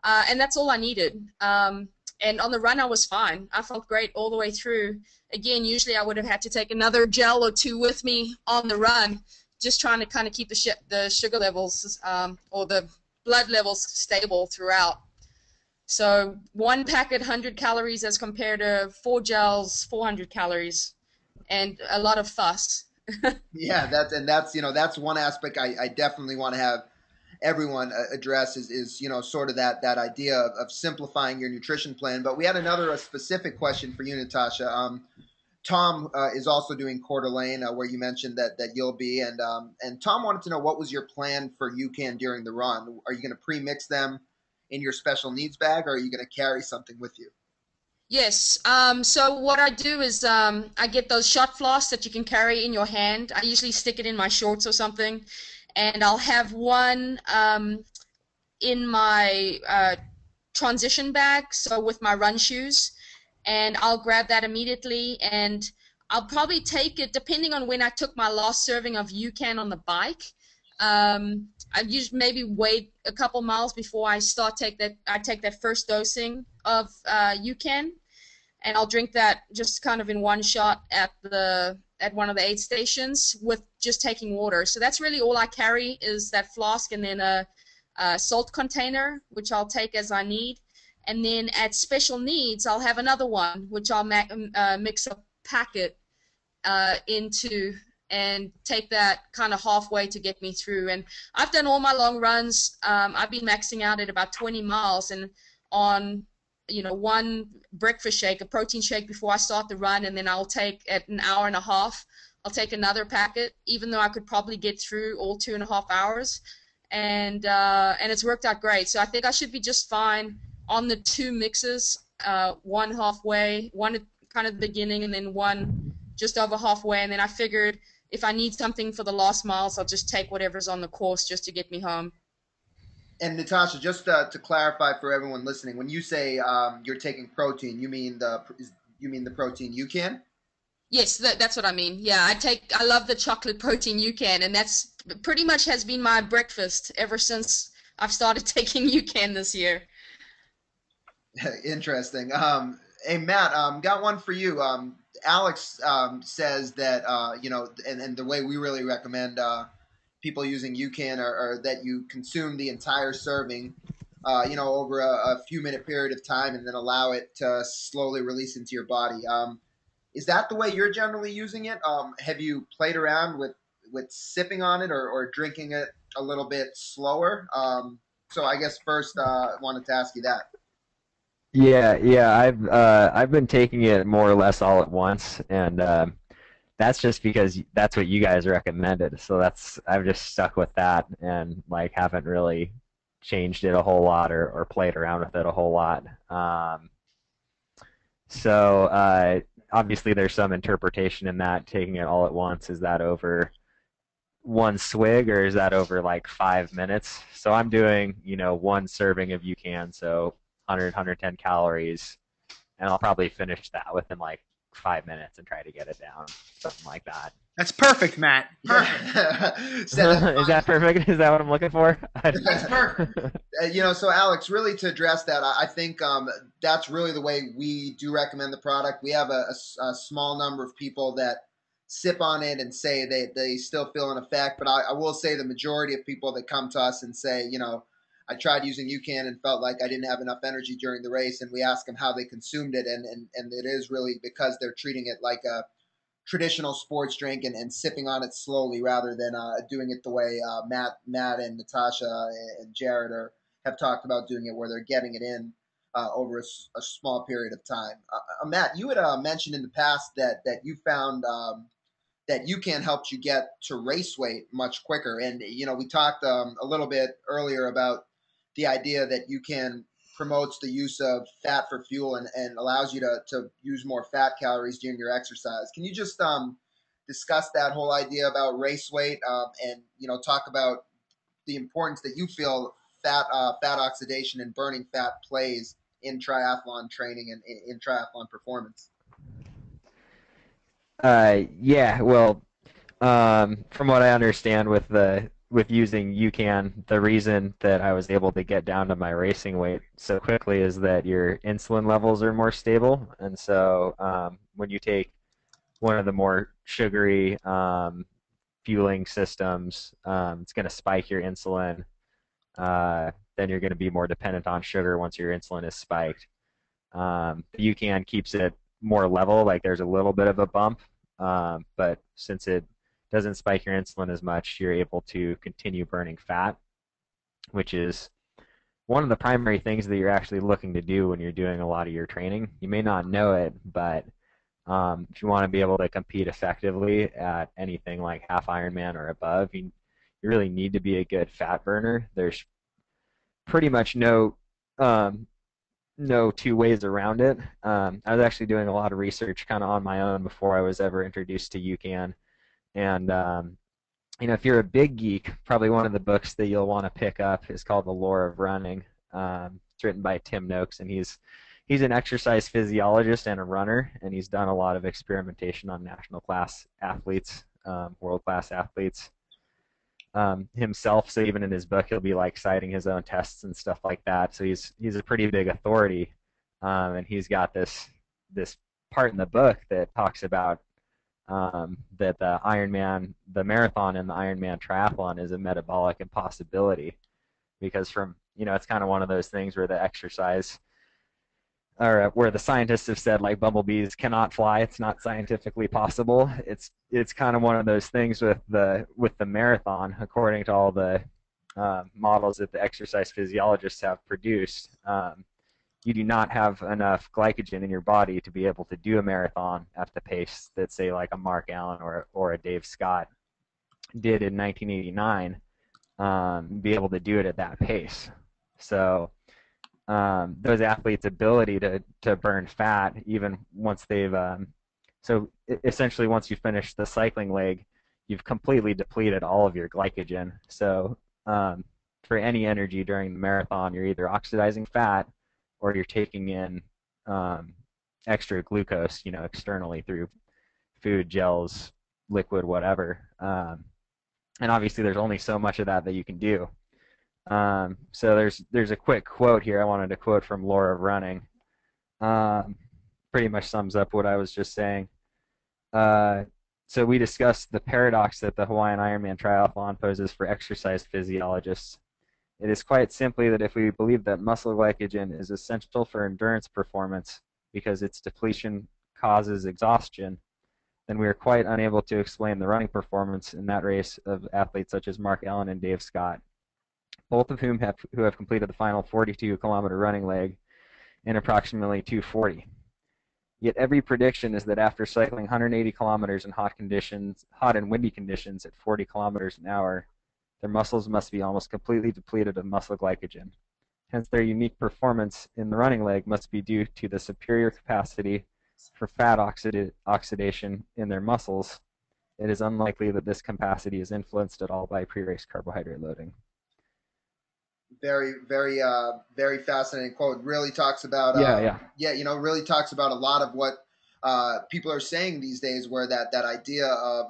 and that's all I needed. And on the run, I was fine. I felt great all the way through. Again, usually I would have had to take another gel or 2 with me on the run, just trying to kind of keep the sugar levels or the blood levels stable throughout. So 1 packet, 100 calories as compared to 4 gels, 400 calories, and a lot of fuss. Yeah, that's one aspect I definitely want to have everyone address is sort of that idea of simplifying your nutrition plan. But we had another specific question for you, Natasha. Tom is also doing Coeur d'Alene, where you mentioned that you'll be, and Tom wanted to know what was your plan for UCAN during the run. Are you going to pre-mix them in your special needs bag, or are you going to carry something with you? Yes. So what I do is I get those shot flasks that you can carry in your hand. I usually stick it in my shorts or something, and I'll have one in my transition bag, so with my run shoes, and I'll grab that immediately, and I'll probably take it, depending on when I took my last serving of UCAN on the bike. I usually maybe wait a couple miles before I take that first dosing of UCAN, and I'll drink that just kind of in one shot at one of the aid stations with just taking water. So that's really all I carry is that flask and then a salt container, which I'll take as I need. And then at special needs, I'll have another one, which I'll mix a packet into and take that kind of halfway to get me through. And I've done all my long runs. I've been maxing out at about 20 miles, and on one breakfast shake, a protein shake before I start the run, and then I'll take at an hour and a half, I'll take another packet, even though I could probably get through all 2.5 hours, and it's worked out great. So I think I should be just fine on the 2 mixes, one halfway, one at kind of the beginning, and then one just over halfway. And then I figured if I need something for the last miles, I'll just take whatever's on the course just to get me home. And Natasha, just to clarify for everyone listening, when you say you're taking protein, you mean the protein UCAN? Yes, that's what I mean. Yeah, I love the chocolate protein UCAN, and that's pretty much has been my breakfast ever since I've started taking UCAN this year. Interesting. Hey Matt, got one for you. Alex says that and the way we really recommend people using UCAN are that you consume the entire serving, over a few minute period of time, and then allow it to slowly release into your body. Is that the way you're generally using it? Have you played around with sipping on it or drinking it a little bit slower? So I guess first I wanted to ask you that. Yeah. I've been taking it more or less all at once, and that's just because that's what you guys recommended. So I've just stuck with that, and haven't really changed it a whole lot or played around with it a whole lot. So obviously there's some interpretation in that. Taking it all at once, is that over one swig, or is that over 5 minutes? So I'm doing 1 serving of UCAN, so 110 calories, and I'll probably finish that within 5 minutes and try to get it down, something like that. That's perfect, Matt. Perfect. Yeah. Is that perfect? Is that what I'm looking for? That's perfect. So Alex, really to address that, I think that's really the way we do recommend the product. We have a small number of people that sip on it and say they still feel an effect, but I will say the majority of people that come to us and say, I tried using UCAN and felt like I didn't have enough energy during the race, and we ask them how they consumed it, and it is really because they're treating it like a traditional sports drink and sipping on it slowly rather than doing it the way Matt and Natasha and Jared have talked about doing it, where they're getting it in over a small period of time. Matt, you had mentioned in the past that you found that UCAN helped you get to race weight much quicker, and we talked a little bit earlier about the idea that UCAN promotes the use of fat for fuel and allows you to use more fat calories during your exercise. Can you just discuss that whole idea about race weight and talk about the importance that you feel fat oxidation and burning fat plays in triathlon training and in triathlon performance? Yeah, well, From what I understand with using UCAN, the reason that I was able to get down to my racing weight so quickly is that your insulin levels are more stable, and so when you take one of the more sugary fueling systems, it's going to spike your insulin. Then you're going to be more dependent on sugar once your insulin is spiked. UCAN keeps it more level, like there's a little bit of a bump, but since it doesn't spike your insulin as much, you're able to continue burning fat, which is one of the primary things that you're actually looking to do when you're doing a lot of your training. You may not know it, but if you want to be able to compete effectively at anything like half Ironman or above, you really need to be a good fat burner. There's pretty much um, no two ways around it. I was actually doing a lot of research kind of on my own before I was ever introduced to UCAN. And if you're a big geek, probably one of the books that you'll want to pick up is called The Lore of Running. It's written by Tim Noakes, and he's an exercise physiologist and a runner, and he's done a lot of experimentation on national class athletes, world class athletes himself. So even in his book, he'll be like citing his own tests and stuff like that. So he's a pretty big authority, and he's got this part in the book that talks about that the marathon and the Ironman triathlon is a metabolic impossibility, because it's kind of one of those things where the exercise, or where the scientists have said like bumblebees cannot fly, it's not scientifically possible. It's kind of one of those things with the marathon, according to all the models that the exercise physiologists have produced. You do not have enough glycogen in your body to be able to do a marathon at the pace that, say, like a Mark Allen or a Dave Scott did in 1989, be able to do it at that pace. So those athletes' ability to burn fat, even once they've so essentially once you finish the cycling leg, you've completely depleted all of your glycogen. So for any energy during the marathon, you're either oxidizing fat or you're taking in extra glucose, externally through food, gels, liquid, whatever. And obviously, there's only so much of that you can do. So there's a quick quote here I wanted to quote from Lore of Running. Pretty much sums up what I was just saying. So we discussed the paradox that the Hawaiian Ironman triathlon poses for exercise physiologists. It is quite simply that if we believe that muscle glycogen is essential for endurance performance because its depletion causes exhaustion, then we are quite unable to explain the running performance in that race of athletes such as Mark Allen and Dave Scott, both of who have completed the final 42-kilometer running leg in approximately 2:40. Yet every prediction is that after cycling 180 kilometers in hot and windy conditions at 40 kilometers an hour, their muscles must be almost completely depleted of muscle glycogen. Hence, their unique performance in the running leg must be due to the superior capacity for fat oxidation in their muscles. It is unlikely that this capacity is influenced at all by pre-race carbohydrate loading. Very, very, very fascinating quote. Really talks about, really talks about a lot of what people are saying these days, where that idea of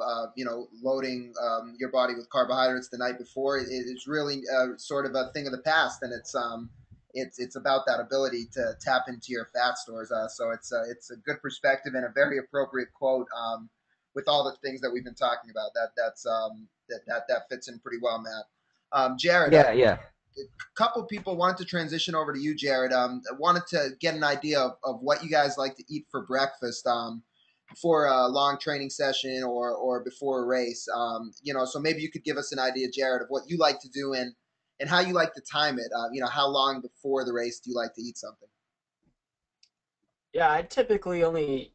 loading your body with carbohydrates the night before is really sort of a thing of the past, and it's about that ability to tap into your fat stores. So it's a good perspective and a very appropriate quote with all the things that we've been talking about. That fits in pretty well, Matt. Jared, yeah. A couple people wanted to transition over to you, Jared. Wanted to get an idea of what you guys like to eat for breakfast before a long training session or before a race. So maybe you could give us an idea, Jared, of what you like to do and how you like to time it. How long before the race do you like to eat something? Yeah, I typically only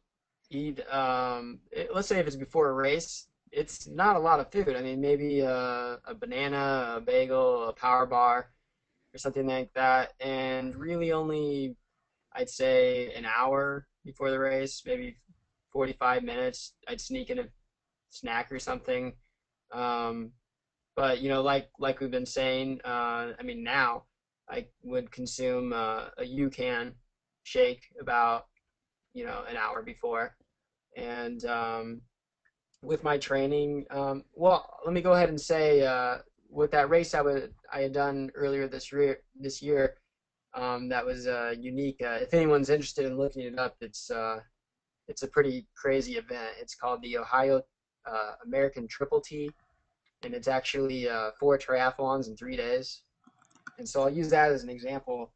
eat, let's say if it's before a race, it's not a lot of food. I mean, maybe a banana, a bagel, a power bar, or something like that. And really only, I'd say, an hour before the race, maybe 45 minutes, I'd sneak in a snack or something. Um, but, like we've been saying, now I would consume a UCAN shake about, an hour before. And with my training, well, let me go ahead and say with that race I had done earlier this year, that was unique. If anyone's interested in looking it up, it's a pretty crazy event. It's called the Ohio American Triple T, and it's actually 4 triathlons in 3 days. And so I'll use that as an example.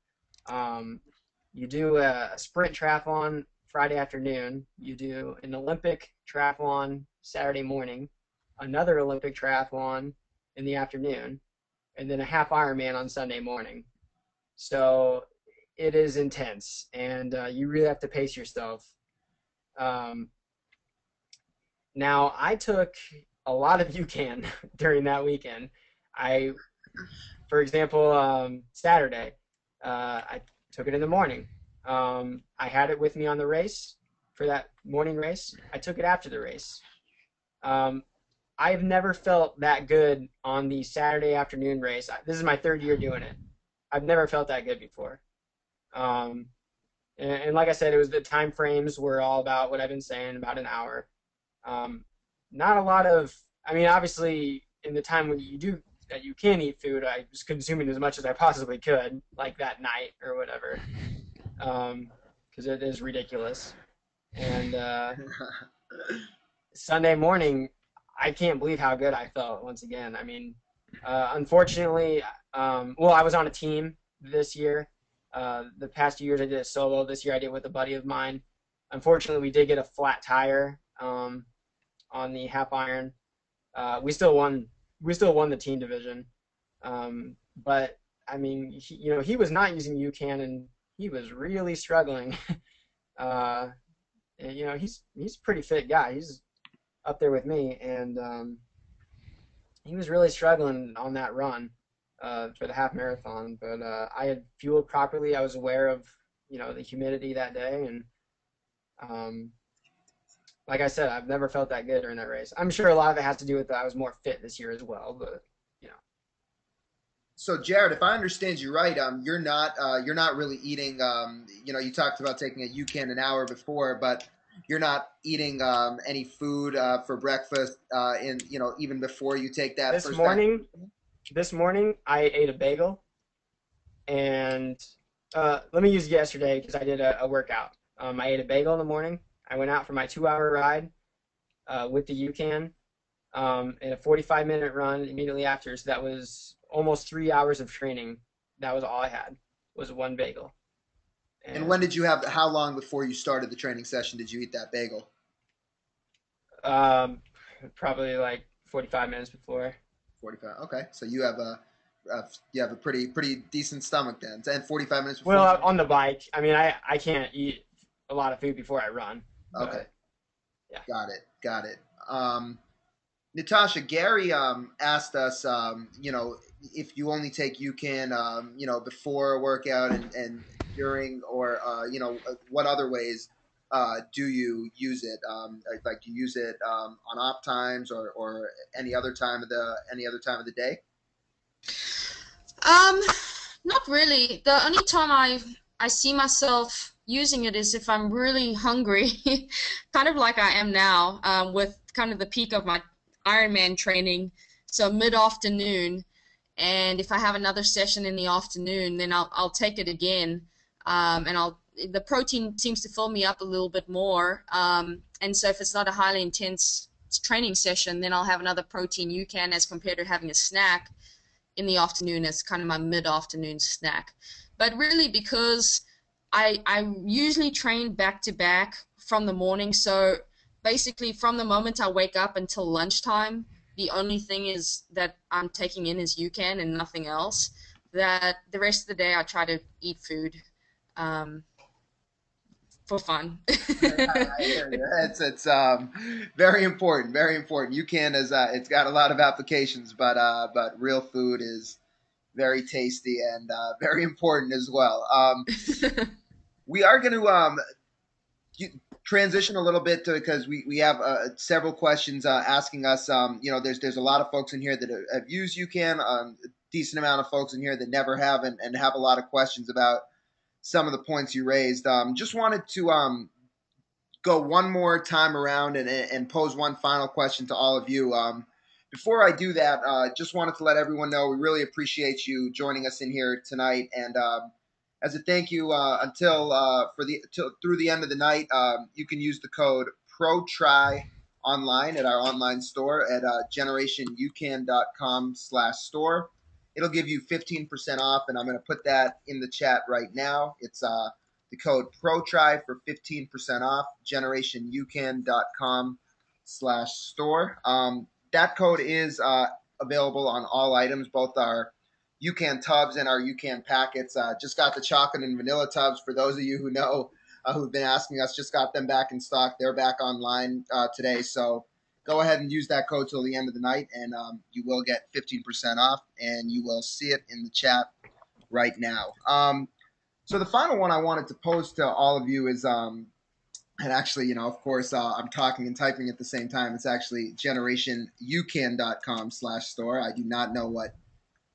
You do a sprint triathlon Friday afternoon. You do an Olympic triathlon Saturday morning, another Olympic triathlon in the afternoon, and then a half Ironman on Sunday morning. So it is intense, and you really have to pace yourself. Now, I took a lot of UCAN during that weekend. For example, Saturday, I took it in the morning. I had it with me on the race for that morning race. I took it after the race. I've never felt that good on the Saturday afternoon race. This is my 3rd year doing it. I've never felt that good before. And like I said, the time frames were all about what I've been saying, about an hour. Not a lot of, I mean, obviously, in the time when you can eat food, I was consuming as much as I possibly could, like that night or whatever, because it is ridiculous. And Sunday morning, I can't believe how good I felt once again. I mean, unfortunately, well, I was on a team this year. The past 2 years I did it solo. This year I did it with a buddy of mine. Unfortunately, we did get a flat tire on the half iron. We still won the team division. But I mean, he was not using UCAN, and he was really struggling. And, he's a pretty fit guy. He's up there with me, and he was really struggling on that run for the half marathon. But I had fueled properly. I was aware of the humidity that day, and like I said, I've never felt that good during that race. I'm sure a lot of it has to do with that I was more fit this year as well, but So Jared, if I understand you right, you're not really eating. You talked about taking a UCAN an hour before, but you're not eating any food for breakfast. Even before you take that. This morning I ate a bagel, and let me use yesterday because I did a workout. I ate a bagel in the morning. I went out for my 2-hour ride with the UCAN, and a 45-minute run immediately after. So that was almost 3 hours of training. That was all I had, was one bagel. And when did you have? How long before you started the training session did you eat that bagel? Probably like 45 minutes before. 45. Okay, so you have a pretty decent stomach then. And 45 minutes before. Well, on the bike. I mean, I can't eat a lot of food before I run. Okay. Yeah. Got it. Natasha, Gary asked us, if you only take UCAN, before a workout and during, or what other ways do you use it? Like, do you use it on off times or any other time of the day? Not really. The only time I see myself using it is if I'm really hungry, kind of like I am now, with kind of the peak of my Ironman training, so mid-afternoon, and if I have another session in the afternoon, then I'll take it again, and the protein seems to fill me up a little bit more, and so if it's not a highly intense training session, then I'll have another protein UCAN as compared to having a snack in the afternoon as kind of my mid-afternoon snack. But really, because I usually train back-to-back from the morning, so basically from the moment I wake up until lunchtime, the only thing is that I'm taking in is UCAN and nothing else. That the rest of the day I try to eat food for fun. It's very important, very important. UCAN is it's got a lot of applications, but real food is very tasty and very important as well. We are going to transition a little bit because we have several questions asking us. There's a lot of folks in here that have used UCAN, a decent amount of folks in here that never have and have a lot of questions about some of the points you raised. Just wanted to go one more time around and pose one final question to all of you. Before I do that, just wanted to let everyone know we really appreciate you joining us in here tonight. And as a thank you, through the end of the night, you can use the code PROTRI online at our online store at generationucan.com/store. It'll give you 15% off, and I'm going to put that in the chat right now. It's the code PROTRI for 15% off, generationucan.com/store. That code is available on all items, both our UCAN tubs and our UCAN packets. Just got the chocolate and vanilla tubs. For those of you who know, who've been asking us, just got them back in stock. They're back online today. So go ahead and use that code till the end of the night, and you will get 15% off, and you will see it in the chat right now. So the final one I wanted to pose to all of you is, and actually, of course, I'm talking and typing at the same time. It's actually generationucan.com/store. I do not know what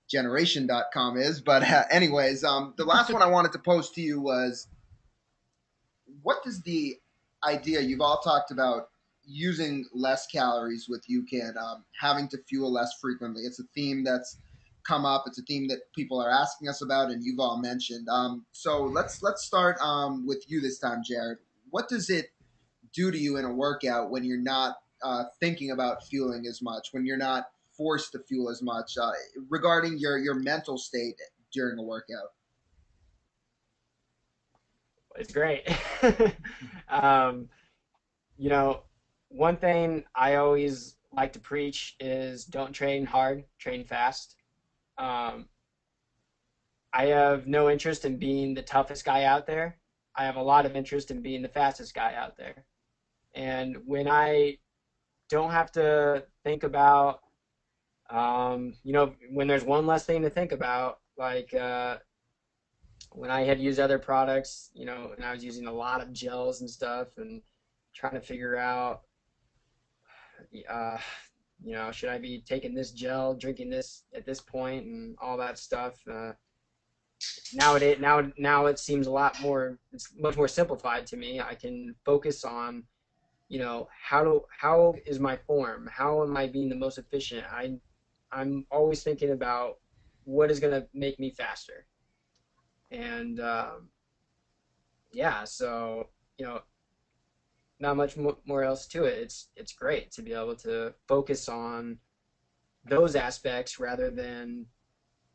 generation.com is, but anyways, the last one I wanted to pose to you was, what does the idea, you've all talked about using less calories with UCAN, having to fuel less frequently. It's a theme that's come up. It's a theme that people are asking us about, and you've all mentioned. So let's start with you this time, Jared. What does it do to you in a workout when you're not thinking about fueling as much, when you're not forced to fuel as much, regarding your mental state during a workout? It's great. One thing I always like to preach is don't train hard, train fast. I have no interest in being the toughest guy out there. I have a lot of interest in being the fastest guy out there. And when I don't have to think about, when there's one less thing to think about, like when I had used other products, and I was using a lot of gels and stuff and trying to figure out, should I be taking this gel, drinking this at this point, and all that stuff. Now it seems it's much more simplified to me. I can focus on, how is my form? How am I being the most efficient? I'm always thinking about what is going to make me faster. And so not much more else to it. It's great to be able to focus on those aspects rather than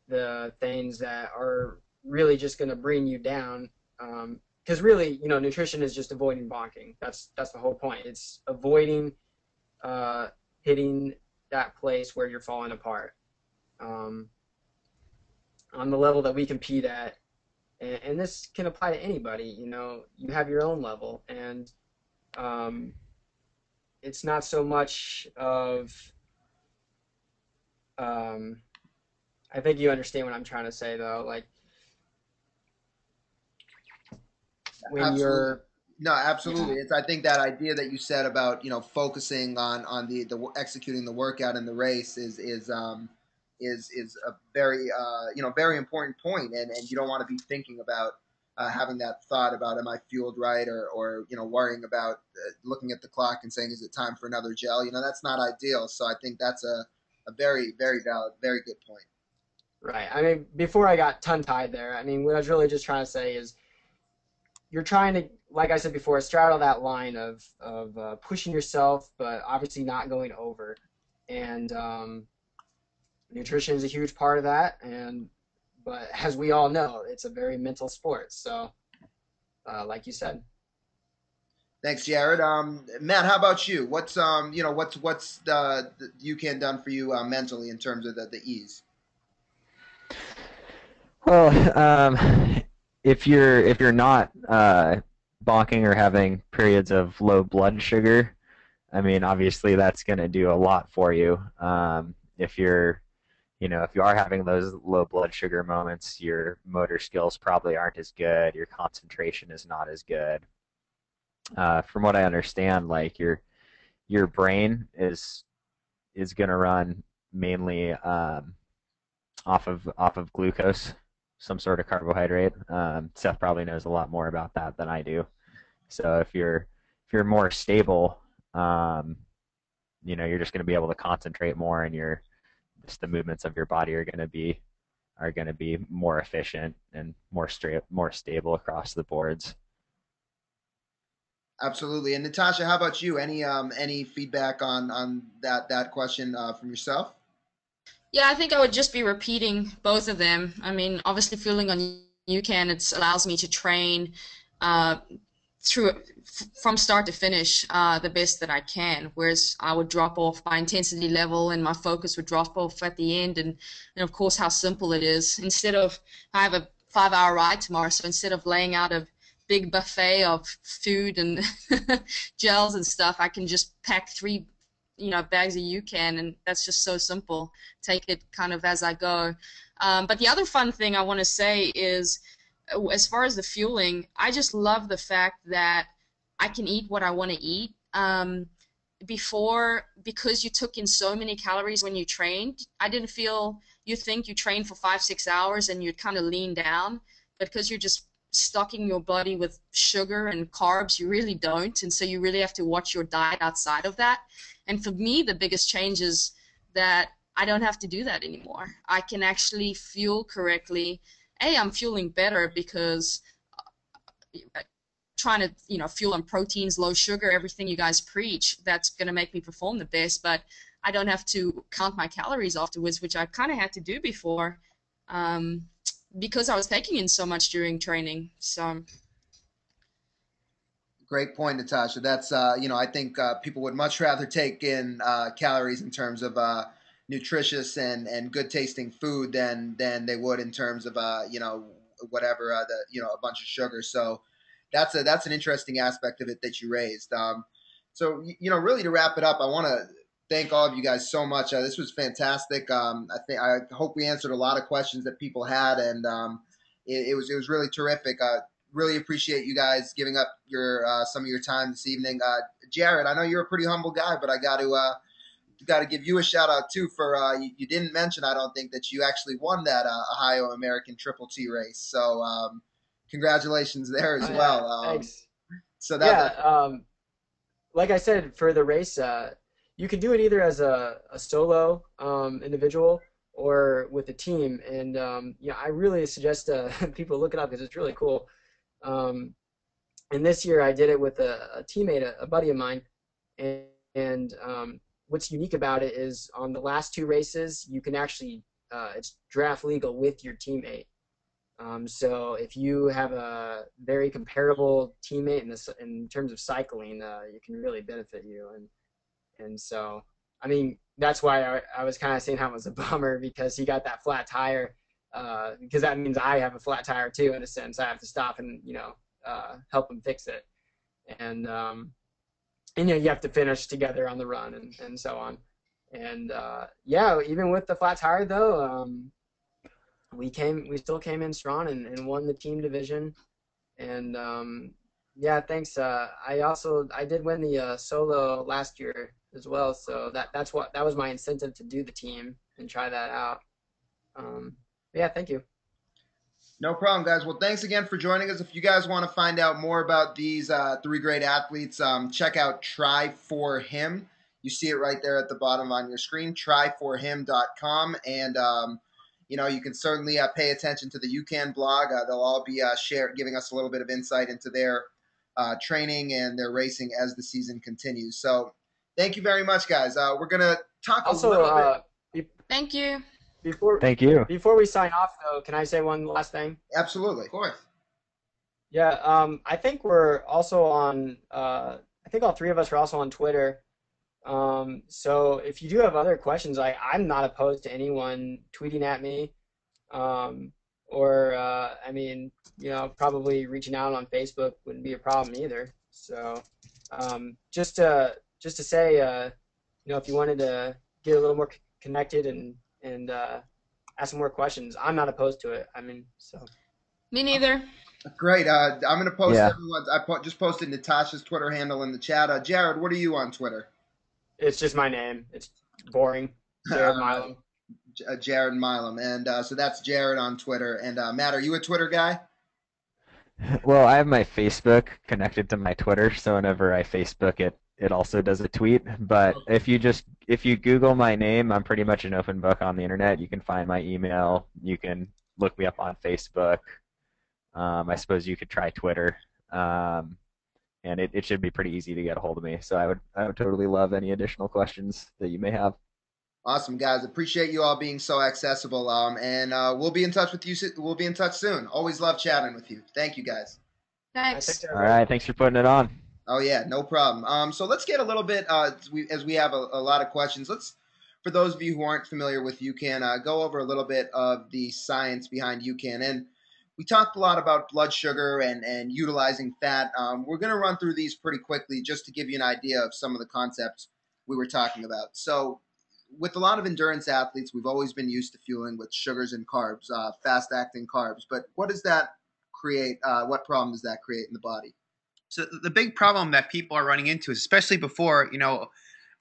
the things that are really just going to bring you down. Because really, nutrition is just avoiding bonking. That's the whole point. It's avoiding hitting that place where you're falling apart. On the level that we compete at, and this can apply to anybody. You have your own level, and it's not so much of I think you understand what I'm trying to say, though. Like when Absolutely. Absolutely. I think that idea that you said about focusing on the executing the workout and the race is a very very important point, and you don't want to be thinking about having that thought about, am I fueled right, or worrying about looking at the clock and saying, is it time for another gel? That's not ideal. So I think that's a very, very valid, very good point. Right. I mean, before I got tongue-tied there, I mean, what I was really just trying to say is you're trying to, like I said before, straddle that line of pushing yourself, but obviously not going over. And nutrition is a huge part of that. But as we all know, it's a very mental sport. So, like you said. Thanks, Jared. Matt, how about you? What's the UCAN done for you mentally in terms of the ease? Well, if you're not bonking or having periods of low blood sugar, I mean, obviously that's going to do a lot for you. If you are having those low blood sugar moments, your motor skills probably aren't as good. Your concentration is not as good. From what I understand, like your brain is going to run mainly off of glucose, some sort of carbohydrate. Seth probably knows a lot more about that than I do. So if you're you're more stable, you're just going to be able to concentrate more, and just the movements of your body are going to be more efficient and more stable across the boards. Absolutely. And Natasha, how about you? Any feedback on that question from yourself? Yeah, I think I would just be repeating both of them. I mean, obviously, fueling on UCAN, it allows me to train uh, from start to finish the best that I can. Whereas I would drop off my intensity level and my focus would drop off at the end. And of course, how simple it is. I have a 5-hour ride tomorrow, so instead of laying out a big buffet of food and gels and stuff, I can just pack 3 bags of UCAN, and that's just so simple. Take it kind of as I go. But the other fun thing I want to say is, as far as the fueling, I just love the fact that I can eat what I want to eat. Before, because you took in so many calories when you trained, I didn't feel, you think you train for 5-6 hours and you'd kind of lean down, but because you're just stocking your body with sugar and carbs, you really don't, and so you really have to watch your diet outside of that. And for me, the biggest change is that I don't have to do that anymore. I can actually fuel correctly. I'm fueling better because trying to, fuel on proteins, low sugar, everything you guys preach, that's going to make me perform the best. But I don't have to count my calories afterwards, which I kind of had to do before because I was taking in so much during training. So. Great point, Natasha. That's I think people would much rather take in calories in terms of nutritious and good tasting food than they would in terms of whatever a bunch of sugar. So that's an interesting aspect of it that you raised. So really to wrap it up, I want to thank all of you guys so much. This was fantastic. I hope we answered a lot of questions that people had, and it was really terrific. Really appreciate you guys giving up your some of your time this evening. Jared, I know you're a pretty humble guy, but I got to give you a shout out too for you didn't mention, I don't think, that you actually won that Ohio American Triple T race. So congratulations there as well. Thanks. So that like I said, for the race, you can do it either as a solo individual or with a team, and I really suggest people look it up because it's really cool. And this year I did it with a teammate, a buddy of mine, and what's unique about it is on the last 2 races you can actually it's draft legal with your teammate. So if you have a very comparable teammate in terms of cycling, it can really benefit you. And so, I mean, that's why I was kind of saying how it was a bummer, because he got that flat tire. Because that means I have a flat tire too, in a sense. I have to stop and help him fix it, and you have to finish together on the run and so on. And even with the flat tire though, we still came in strong and won the team division. And thanks. I did win the solo last year as well, so that was my incentive to do the team and try that out. Thank you. No problem, guys. Well, thanks again for joining us. If you guys want to find out more about these 3 great athletes, check out Tri4Him. You see it right there at the bottom on your screen, Tri4Him.com. And, you can certainly pay attention to the UCAN blog. They'll all be giving us a little bit of insight into their training and their racing as the season continues. So thank you very much, guys. We're going to talk a little bit. Thank you. Thank you. Before we sign off, though, can I say one last thing? Absolutely. Of course. Yeah, I think we're also on, I think all 3 of us are also on Twitter. So if you do have other questions, I'm not opposed to anyone tweeting at me, probably reaching out on Facebook wouldn't be a problem either. So just to say, if you wanted to get a little more connected and ask some more questions, I'm not opposed to it. Me neither. Great. I'm going to post everyone's. Just posted Natasha's Twitter handle in the chat. Jared, what are you on Twitter? It's just my name. It's boring. Jared Milam. Jared Milam. And so that's Jared on Twitter. And Matt, are you a Twitter guy? Well, I have my Facebook connected to my Twitter, so whenever I Facebook it, it also does a tweet. But if you Google my name, I'm pretty much an open book on the internet. You can find my email. You can look me up on Facebook. I suppose you could try Twitter. Um, and it should be pretty easy to get a hold of me. So I would totally love any additional questions that you may have. Awesome, guys. Appreciate you all being so accessible. And we'll be in touch with you. We'll be in touch soon. Always love chatting with you. Thank you, guys. Thanks. All right, thanks for putting it on. Oh yeah, no problem. So let's get a little bit as we have a lot of questions. Let's, for those of you who aren't familiar with UCAN, go over a little bit of the science behind UCAN. And we talked a lot about blood sugar and utilizing fat. We're going to run through these pretty quickly just to give you an idea of some of the concepts we were talking about. So with a lot of endurance athletes, we've always been used to fueling with sugars and carbs, fast-acting carbs. But what does that create? What problem does that create in the body? So the big problem that people are running into, is especially before,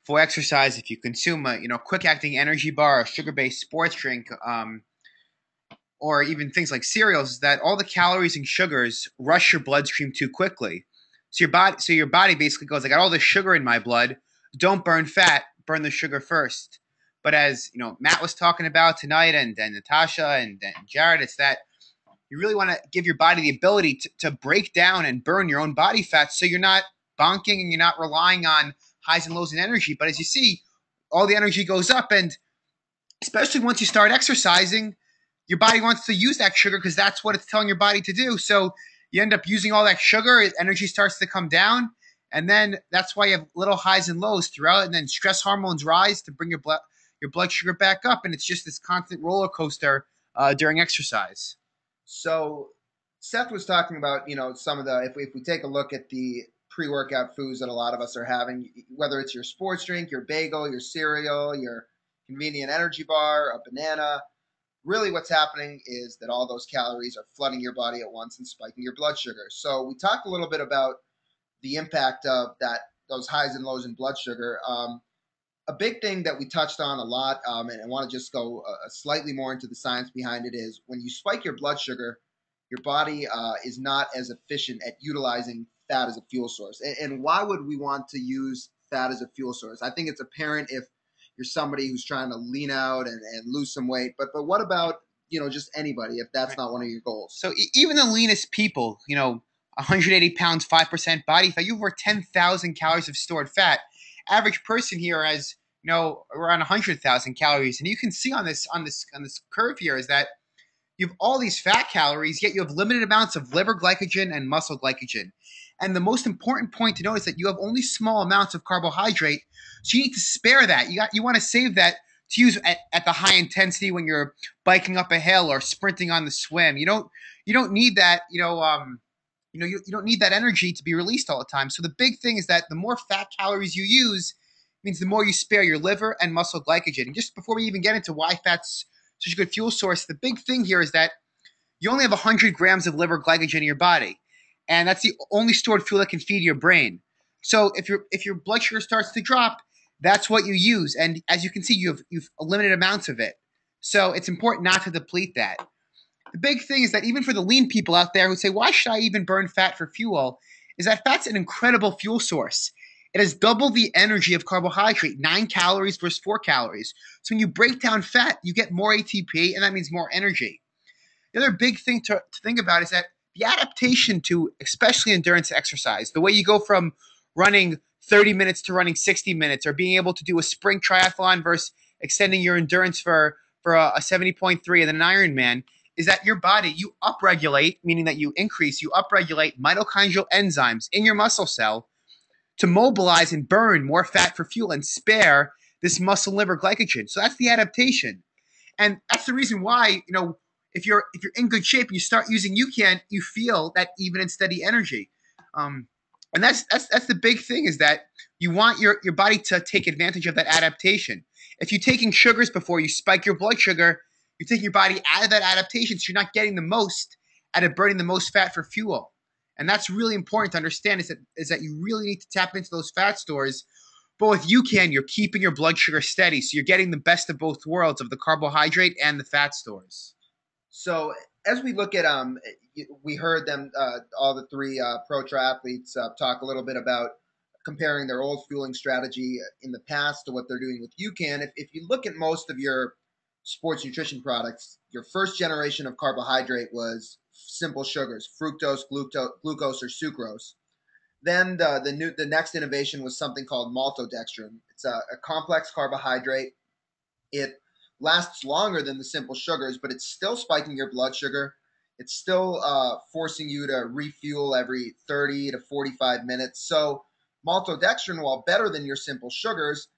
for exercise, if you consume a, quick acting energy bar, a sugar-based sports drink, or even things like cereals, is that all the calories and sugars rush your bloodstream too quickly. So your body basically goes, I got all this sugar in my blood. Don't burn fat, burn the sugar first. But as Matt was talking about tonight, and Natasha and Jared, it's that you really want to give your body the ability to break down and burn your own body fat, so you're not bonking and you're not relying on highs and lows in energy. But as you see, all the energy goes up, and especially once you start exercising, your body wants to use that sugar because that's what it's telling your body to do. So you end up using all that sugar, energy starts to come down, and then that's why you have little highs and lows throughout, and then stress hormones rise to bring your blood sugar back up, and it's just this constant roller coaster during exercise. So Seth was talking about, some of the, if we take a look at the pre-workout foods that a lot of us are having, whether it's your sports drink, your bagel, your cereal, your convenient energy bar, a banana, really what's happening is that all those calories are flooding your body at once and spiking your blood sugar. So we talked a little bit about the impact of those highs and lows in blood sugar. A big thing that we touched on a lot, and I want to just go slightly more into the science behind it, is when you spike your blood sugar, your body is not as efficient at utilizing fat as a fuel source. And why would we want to use fat as a fuel source? I think it's apparent if you're somebody who's trying to lean out and lose some weight. But what about, just anybody if that's not one of your goals? So even the leanest people, 180 pounds, 5% body fat, you have over 10,000 calories of stored fat. Average person here has around 100,000 calories, and you can see on this curve here is that you have all these fat calories, yet you have limited amounts of liver glycogen and muscle glycogen. And the most important point to note is that you have only small amounts of carbohydrate, so you need to spare that. You want to save that to use at the high intensity when you're biking up a hill or sprinting on the swim. You don't need that. You don't need that energy to be released all the time. So the big thing is that the more fat calories you use means the more you spare your liver and muscle glycogen. And just before we even get into why fat's such a good fuel source, the big thing here is that you only have 100 grams of liver glycogen in your body, and that's the only stored fuel that can feed your brain. So if your blood sugar starts to drop, that's what you use. And as you can see, you've limited amounts of it. So it's important not to deplete that. The big thing is that even for the lean people out there who say, why should I even burn fat for fuel, is that fat's an incredible fuel source. It has double the energy of carbohydrate, 9 calories versus 4 calories. So when you break down fat, you get more ATP, and that means more energy. The other big thing to think about is that the adaptation to especially endurance exercise, the way you go from running 30 minutes to running 60 minutes, or being able to do a sprint triathlon versus extending your endurance for a 70.3 and then an Ironman, is that your body, you upregulate, meaning that you upregulate mitochondrial enzymes in your muscle cell to mobilize and burn more fat for fuel and spare this muscle liver glycogen. So that's the adaptation. And that's the reason why, if you're in good shape and you start using UCAN, you feel that even and steady energy. And that's the big thing, is that you want your body to take advantage of that adaptation. If you're taking sugars before you spike your blood sugar, you're taking your body out of that adaptation, so you're not getting the most out of burning the most fat for fuel. And that's really important to understand, is that you really need to tap into those fat stores. But with UCAN, you're keeping your blood sugar steady, so you're getting the best of both worlds, of the carbohydrate and the fat stores. So as we look at we heard them, all the three pro triathletes, talk a little bit about comparing their old fueling strategy in the past to what they're doing with UCAN. If you look at most of your sports nutrition products, your first generation of carbohydrate was simple sugars, fructose, glucose, or sucrose. Then the next innovation was something called maltodextrin. It's a complex carbohydrate. It lasts longer than the simple sugars, but it's still spiking your blood sugar. It's still forcing you to refuel every 30 to 45 minutes. So maltodextrin, while better than your simple sugars,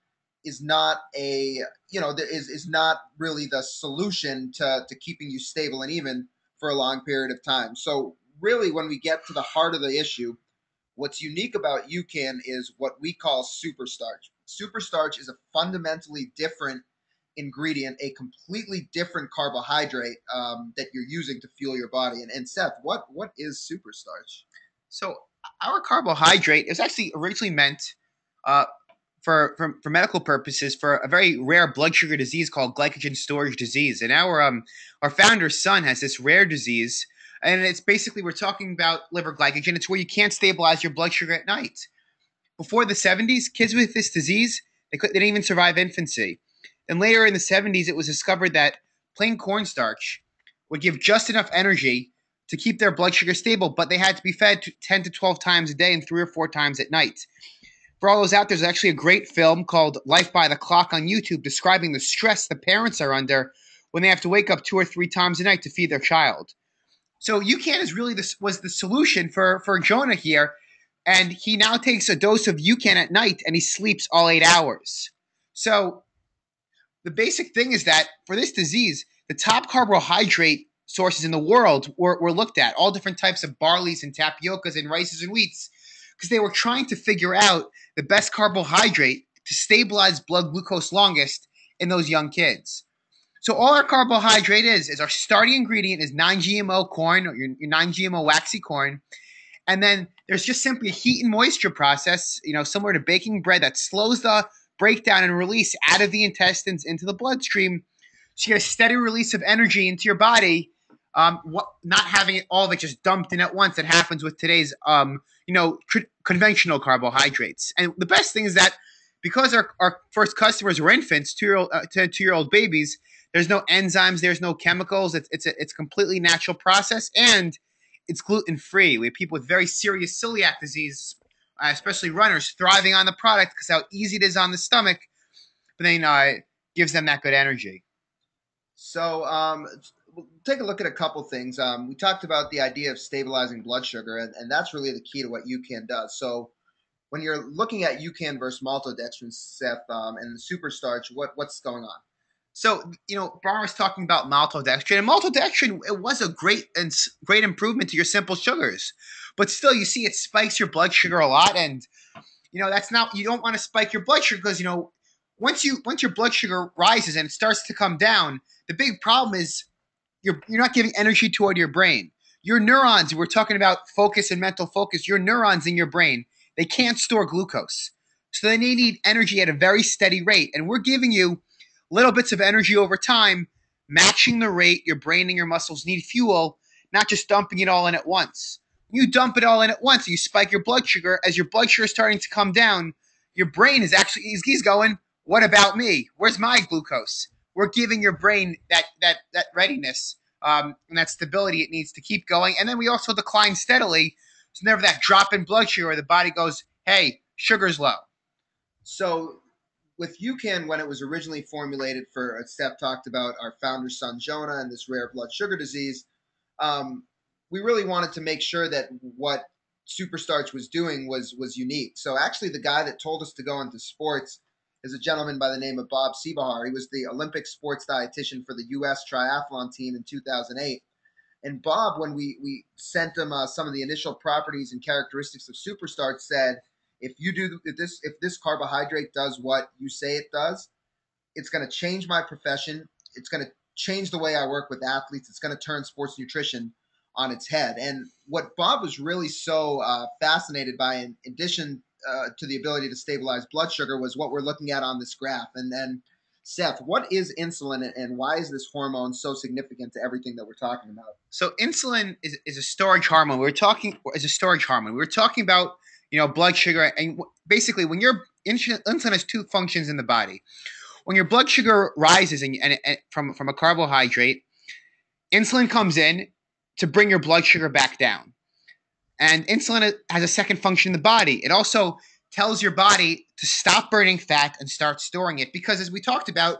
is not is not really the solution to keeping you stable and even for a long period of time. So really, when we get to the heart of the issue, what's unique about UCAN is what we call superstarch. Superstarch is a fundamentally different ingredient, a completely different carbohydrate that you're using to fuel your body. And Seth, what is superstarch? So our carbohydrate is actually originally meant for medical purposes for a very rare blood sugar disease called glycogen storage disease. And our founder's son has this rare disease, and it's basically, we're talking about liver glycogen. It's where you can't stabilize your blood sugar at night. Before the 70s, kids with this disease, they didn't even survive infancy. And later in the 70s, it was discovered that plain cornstarch would give just enough energy to keep their blood sugar stable, but they had to be fed 10 to 12 times a day and 3 or 4 times at night. For all those out there, there's actually a great film called Life by the Clock on YouTube describing the stress the parents are under when they have to wake up 2 or 3 times a night to feed their child. So UCAN is really was the solution for Jonah here, and he now takes a dose of UCAN at night and he sleeps all 8 hours. So the basic thing is that for this disease, the top carbohydrate sources in the world were looked at, all different types of barleys and tapiocas and rices and wheats, because they were trying to figure out the best carbohydrate to stabilize blood glucose longest in those young kids. So all our carbohydrate is our starting ingredient is non-GMO corn, or your non-GMO waxy corn. And then there's just simply a heat and moisture process, similar to baking bread, that slows the breakdown and release out of the intestines into the bloodstream. So you get a steady release of energy into your body, not having all of it just dumped in at once. That happens with today's, conventional carbohydrates. And the best thing is that because our first customers were infants, 2-year-old babies, there's no enzymes, there's no chemicals. It's a completely natural process, and it's gluten-free. We have people with very serious celiac disease, especially runners, thriving on the product because how easy it is on the stomach, but then gives them that good energy. So we'll take a look at a couple things. We talked about the idea of stabilizing blood sugar, and that's really the key to what UCAN does. So when you're looking at UCAN versus maltodextrin, Seth, and the superstarch, what's going on? So, Brian was talking about maltodextrin, and maltodextrin, it was a great improvement to your simple sugars. But still, you see, it spikes your blood sugar a lot, and, that's not, you don't want to spike your blood sugar because, once your blood sugar rises and it starts to come down, the big problem is you're not giving energy toward your brain. Your neurons, we're talking about focus and mental focus, your neurons in your brain, they can't store glucose. So they need energy at a very steady rate, and we're giving you little bits of energy over time, matching the rate your brain and your muscles need fuel, not just dumping it all in at once. You dump it all in at once, you spike your blood sugar. As your blood sugar is starting to come down, your brain is actually, he's going, what about me? Where's my glucose? We're giving your brain that readiness and that stability it needs to keep going. And then we also decline steadily. So never that drop in blood sugar where the body goes, hey, sugar's low. So with UCAN, when it was originally formulated for, Steph talked about our founder's son, Jonah, and this rare blood sugar disease, we really wanted to make sure that what superstarch was doing was unique. So actually the guy that told us to go into sports is a gentleman by the name of Bob Siebehar. He was the Olympic sports dietitian for the U.S. Triathlon team in 2008. And Bob, when we sent him some of the initial properties and characteristics of superstarch, said, if this carbohydrate does what you say it does, it's going to change my profession. It's going to change the way I work with athletes. It's going to turn sports nutrition on its head. And what Bob was really so fascinated by, in addition to the ability to stabilize blood sugar, was what we're looking at on this graph. And then Seth, what is insulin and why is this hormone so significant to everything that we're talking about? So insulin is a storage hormone. We were talking about blood sugar, and basically when your insulin has two functions in the body. When your blood sugar rises and from a carbohydrate, insulin comes in to bring your blood sugar back down. And insulin has a second function in the body. It also tells your body to stop burning fat and start storing it. Because as we talked about,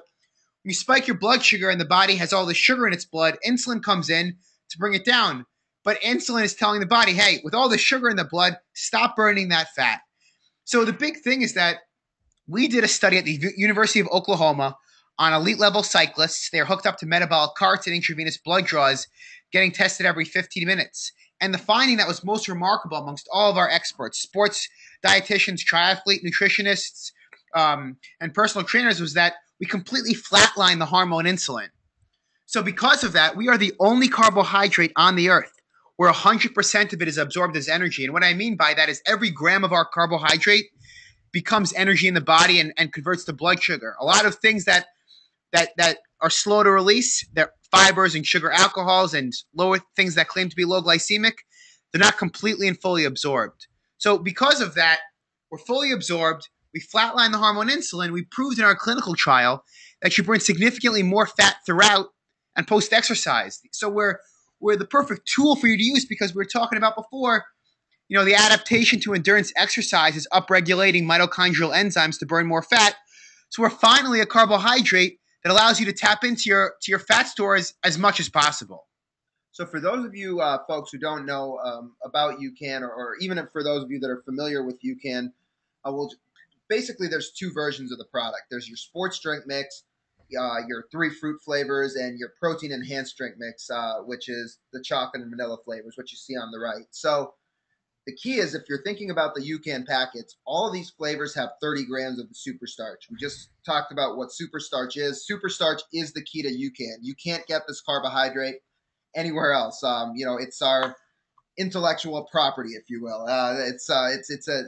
when you spike your blood sugar and the body has all the sugar in its blood, insulin comes in to bring it down. But insulin is telling the body, hey, with all the sugar in the blood, stop burning that fat. So the big thing is that we did a study at the University of Oklahoma on elite level cyclists. They're hooked up to metabolic carts and intravenous blood draws, getting tested every 15 minutes. And the finding that was most remarkable amongst all of our experts, sports dietitians, triathlete nutritionists, and personal trainers, was that we completely flatlined the hormone insulin. So because of that, we are the only carbohydrate on the earth where 100% of it is absorbed as energy. And what I mean by that is every gram of our carbohydrate becomes energy in the body and converts to blood sugar. A lot of things that are slow to release, that fibers and sugar alcohols and lower things that claim to be low glycemic, they're not completely and fully absorbed. So because of that, we're fully absorbed. We flatline the hormone insulin. We proved in our clinical trial that you burn significantly more fat throughout and post-exercise. So we're the perfect tool for you to use because we were talking about before, the adaptation to endurance exercise is upregulating mitochondrial enzymes to burn more fat. So we're finally a carbohydrate that allows you to tap into your fat stores as much as possible. So for those of you folks who don't know about UCAN, or even for those of you that are familiar with UCAN, basically there's two versions of the product. There's your sports drink mix, your 3 fruit flavors, and your protein enhanced drink mix, which is the chocolate and vanilla flavors, which you see on the right. So the key is, if you're thinking about the UCAN packets, all of these flavors have 30 grams of the super starch. We just talked about what super starch is. Super starch is the key to UCAN. You can't get this carbohydrate anywhere else. It's our intellectual property, if you will. It's a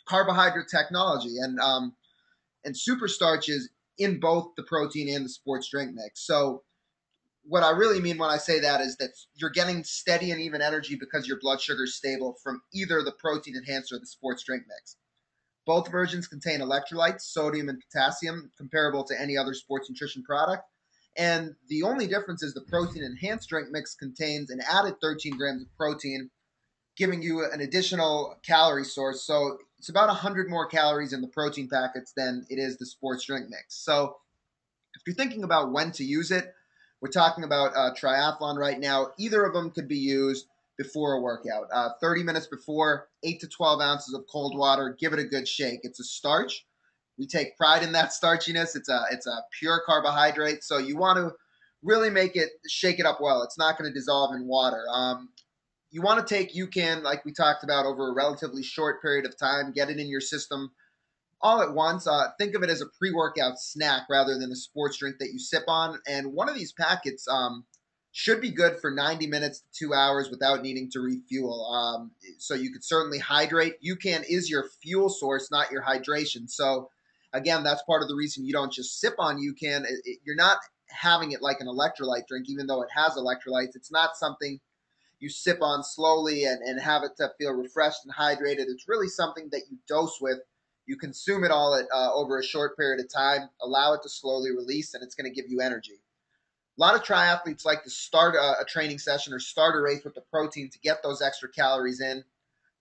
carbohydrate technology, and super starch is in both the protein and the sports drink mix. So what I really mean when I say that is that you're getting steady and even energy because your blood sugar is stable from either the protein enhancer or the sports drink mix. Both versions contain electrolytes, sodium and potassium, comparable to any other sports nutrition product. And the only difference is the protein enhanced drink mix contains an added 13 grams of protein, giving you an additional calorie source. So it's about 100 more calories in the protein packets than it is the sports drink mix. So if you're thinking about when to use it, we're talking about triathlon right now. Either of them could be used before a workout. 30 minutes before, 8 to 12 ounces of cold water. Give it a good shake. It's a starch. We take pride in that starchiness. It's a pure carbohydrate, so you want to really shake it up well. It's not going to dissolve in water. You want to take UCAN, like we talked about, over a relatively short period of time. Get it in your system all at once. Think of it as a pre-workout snack rather than a sports drink that you sip on. And one of these packets should be good for 90 minutes to 2 hours without needing to refuel. So you could certainly hydrate. UCAN is your fuel source, not your hydration. So again, that's part of the reason you don't just sip on UCAN. You're not having it like an electrolyte drink, even though it has electrolytes. It's not something you sip on slowly and have it to feel refreshed and hydrated. It's really something that you dose with. You consume it all over a short period of time, allow it to slowly release, and it's going to give you energy. A lot of triathletes like to start a training session or start a race with the protein to get those extra calories in.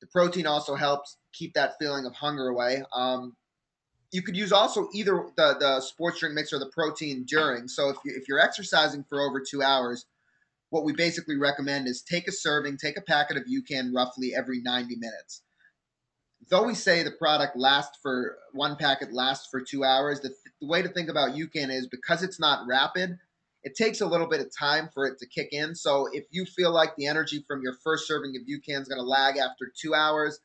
The protein also helps keep that feeling of hunger away. You could use also either the sports drink mix or the protein during. So if you're exercising for over 2 hours, what we basically recommend is take a packet of UCAN roughly every 90 minutes. Though we say one packet lasts for 2 hours, the way to think about UCAN is because it's not rapid, it takes a little bit of time for it to kick in. So if you feel like the energy from your first serving of UCAN is going to lag after 2 hours,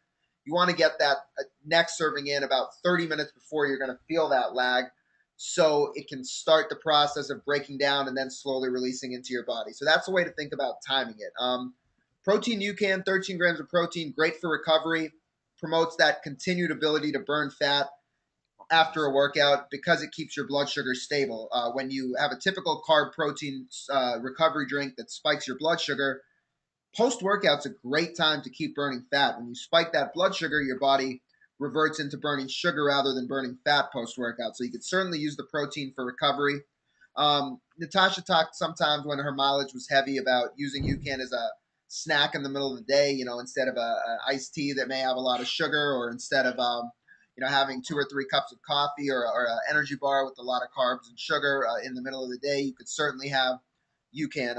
you want to get that next serving in about 30 minutes before you're going to feel that lag, so it can start the process of breaking down and then slowly releasing into your body. So that's the way to think about timing it. Protein UCAN, 13 grams of protein, great for recovery, promotes that continued ability to burn fat. after a workout because it keeps your blood sugar stable. When you have a typical carb protein recovery drink that spikes your blood sugar, post-workout's a great time to keep burning fat. When you spike that blood sugar, your body reverts into burning sugar rather than burning fat post-workout. So you could certainly use the protein for recovery. Natasha talked sometimes when her mileage was heavy about using UCAN as a snack in the middle of the day, instead of a iced tea that may have a lot of sugar, or instead of having 2 or 3 cups of coffee or an energy bar with a lot of carbs and sugar in the middle of the day. You could certainly have UCAN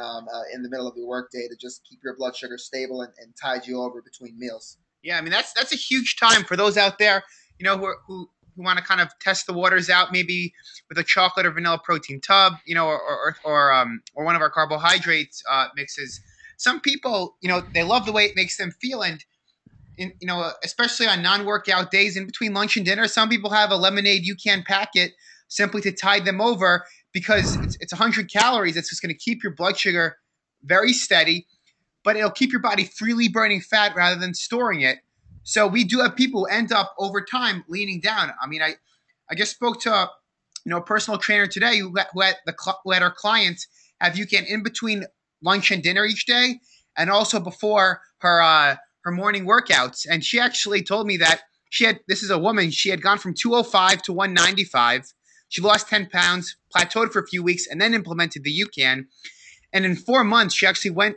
in the middle of your workday to just keep your blood sugar stable and tide you over between meals. Yeah, I mean that's a huge time for those out there, who want to kind of test the waters out, maybe with a chocolate or vanilla protein tub, or one of our carbohydrates mixes. Some people, they love the way it makes them feel, and especially on non-workout days in between lunch and dinner, some people have a lemonade UCAN packet simply to tide them over because it's 100 calories. It's just going to keep your blood sugar very steady, but it'll keep your body freely burning fat rather than storing it. So we do have people who end up over time leaning down. I mean, I just spoke to a personal trainer today who had her clients have UCAN in between lunch and dinner each day, and also before her morning workouts. And she actually told me that this is a woman, she had gone from 205 to 195. She lost 10 pounds, plateaued for a few weeks, and then implemented the UCAN. And in 4 months, she actually went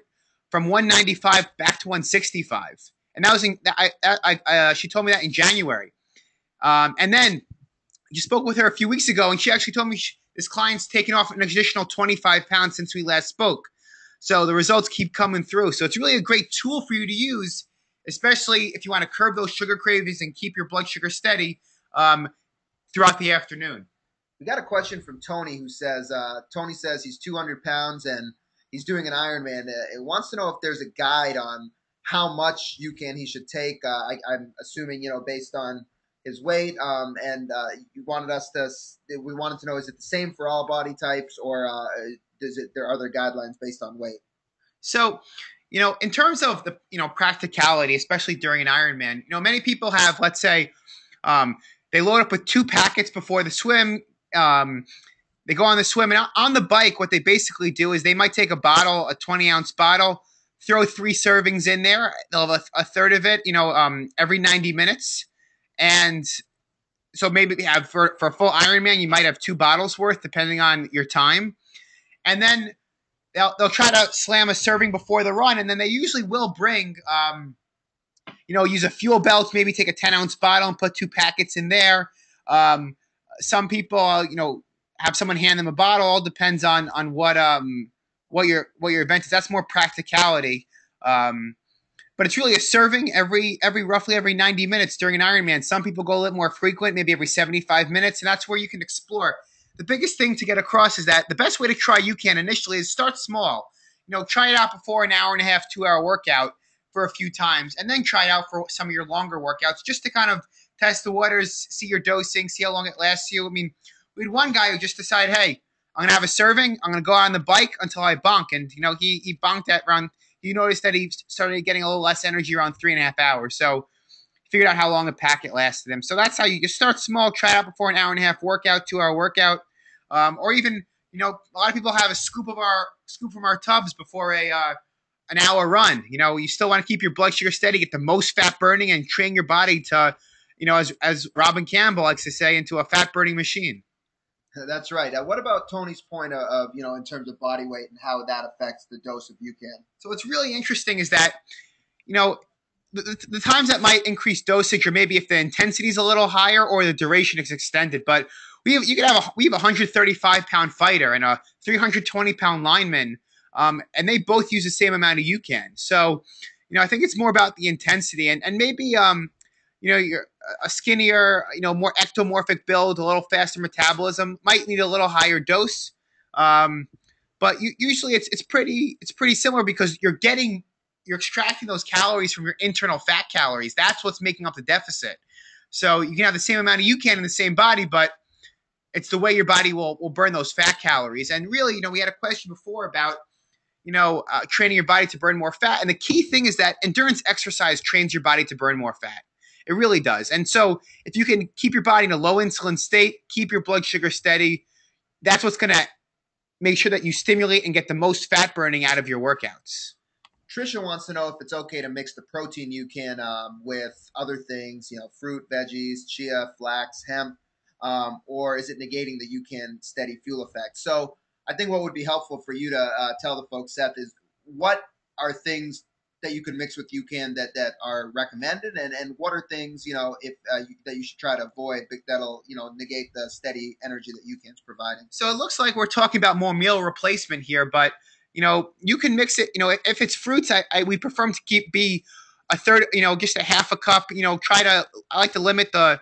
from 195 back to 165. And that was she told me that in January. And then I just spoke with her a few weeks ago, and she actually told me this client's taken off an additional 25 pounds since we last spoke. So the results keep coming through. So it's really a great tool for you to use, especially if you want to curb those sugar cravings and keep your blood sugar steady throughout the afternoon. We got a question from Tony who says, Tony says he's 200 pounds and he's doing an Ironman. He wants to know if there's a guide on how much UCAN he should take. I'm assuming, based on his weight. And we wanted to know, is it the same for all body types, or there are other guidelines based on weight? So, in terms of the, practicality, especially during an Ironman, many people have, let's say, they load up with 2 packets before the swim. They go on the swim, and on the bike, what they basically do is they might take a 20-ounce bottle, throw 3 servings in there. They'll have a third of it, every 90 minutes. And so maybe have for a full Ironman, you might have 2 bottles worth, depending on your time. And then they'll try to slam a serving before the run, and then they usually will bring, use a fuel belt, maybe take a 10-ounce bottle and put 2 packets in there. Some people, have someone hand them a bottle. All depends on what your event is. That's more practicality. But it's really a serving roughly every 90 minutes during an Ironman. Some people go a little more frequent, maybe every 75 minutes, and that's where you can explore. The biggest thing to get across is that the best way to try UCAN initially is start small. Try it out before an hour and a half, 2-hour workout for a few times, and then try it out for some of your longer workouts just to kind of test the waters, see your dosing, see how long it lasts you. I mean, we had one guy who just decided, hey, I'm going to have a serving. I'm going to go out on the bike until I bonk. And, he bonked at around, you noticed that he started getting a little less energy around 3.5 hours. So figured out how long the packet lasted him. So that's how you just start small, try it out before an hour and a half workout, 2-hour workout. Or even, a lot of people have a scoop from our tubs before an hour run. You still want to keep your blood sugar steady, get the most fat burning, and train your body to, as Robin Campbell likes to say, into a fat burning machine. That's right. What about Tony's point of in terms of body weight and how that affects the dose of UCAN? So what's really interesting is that, the times that might increase dosage, or maybe if the intensity is a little higher or the duration is extended. But we have a 135-pound fighter and a 320-pound lineman, and they both use the same amount of UCAN. So, I think it's more about the intensity, and maybe you're a skinnier, more ectomorphic build, a little faster metabolism, might need a little higher dose. But usually it's pretty similar, because you're extracting those calories from your internal fat calories. That's what's making up the deficit. So you can have the same amount of UCAN in the same body, but it's the way your body will burn those fat calories. And really, we had a question before about, training your body to burn more fat. And the key thing is that endurance exercise trains your body to burn more fat. It really does. And so if you can keep your body in a low insulin state, keep your blood sugar steady, that's what's going to make sure that you stimulate and get the most fat burning out of your workouts. Trisha wants to know if it's okay to mix the protein you can with other things, fruit, veggies, chia, flax, hemp, or is it negating the UCAN steady fuel effect? So I think what would be helpful for you to tell the folks, Seth, is what are things that you can mix with UCAN that are recommended, and what are things that you should try to avoid that'll negate the steady energy that UCAN's providing. So it looks like we're talking about more meal replacement here, but you can mix it. If it's fruits, we prefer them to be a third. Just a half a cup. I like to limit the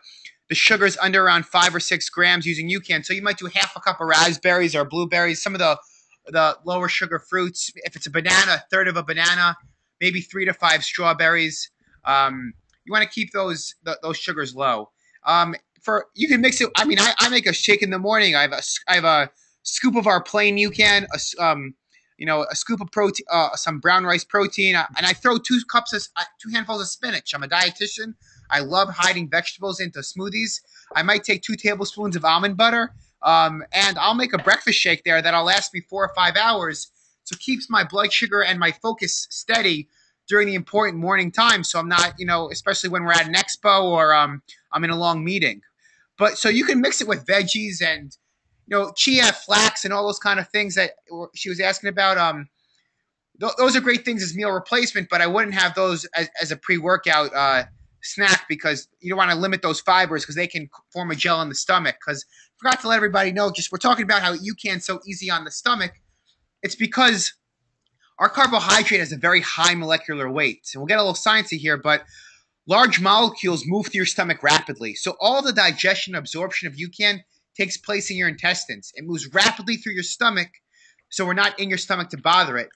sugars under around 5 or 6 grams using UCAN. So you might do half a cup of raspberries or blueberries, some of the lower sugar fruits. If it's a banana, a third of a banana, maybe 3 to 5 strawberries. You want to keep those sugars low. You can mix it. I mean, I make a shake in the morning. I have a scoop of our plain UCAN, a scoop of protein, some brown rice protein, and I throw 2 handfuls of spinach. I'm a dietitian. I love hiding vegetables into smoothies. I might take 2 tablespoons of almond butter, and I'll make a breakfast shake there that'll last me 4 or 5 hours. So it keeps my blood sugar and my focus steady during the important morning time. So I'm not, especially when we're at an expo or I'm in a long meeting. But so you can mix it with veggies and chia, flax, and all those kind of things that she was asking about. Those are great things as meal replacement, but I wouldn't have those as a pre-workout snack because you don't want to limit those fibers because they can form a gel in the stomach. Because I forgot to let everybody know, we're talking about how UCAN's so easy on the stomach. It's because our carbohydrate has a very high molecular weight. And we'll get a little sciencey here, but large molecules move through your stomach rapidly. So all the digestion and absorption of UCAN takes place in your intestines. It moves rapidly through your stomach, so we're not in your stomach to bother it.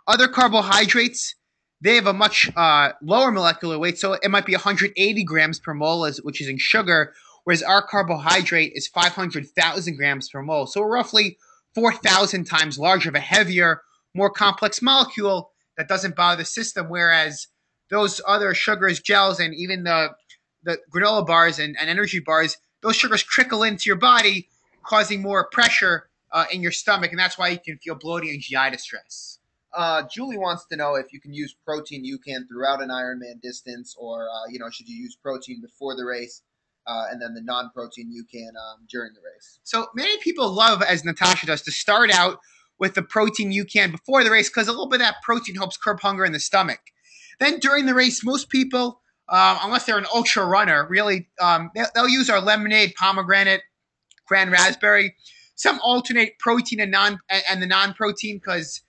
Other carbohydrates, they have a much lower molecular weight, so it might be 180 grams per mole, which is in sugar, whereas our carbohydrate is 500,000 grams per mole. So we're roughly 4,000 times larger, of a heavier, more complex molecule that doesn't bother the system, whereas those other sugars, gels, and even the granola bars and energy bars, those sugars trickle into your body, causing more pressure in your stomach, and that's why you can feel bloating and GI distress. Julie wants to know if you can use protein UCAN throughout an Ironman distance, or should you use protein before the race, and then the non-protein UCAN during the race. So many people love, as Natasha does, to start out with the protein UCAN before the race because a little bit of that protein helps curb hunger in the stomach. Then during the race, most people, unless they're an ultra runner, really they'll use our lemonade, pomegranate, grand raspberry. Some alternate protein and the non-protein because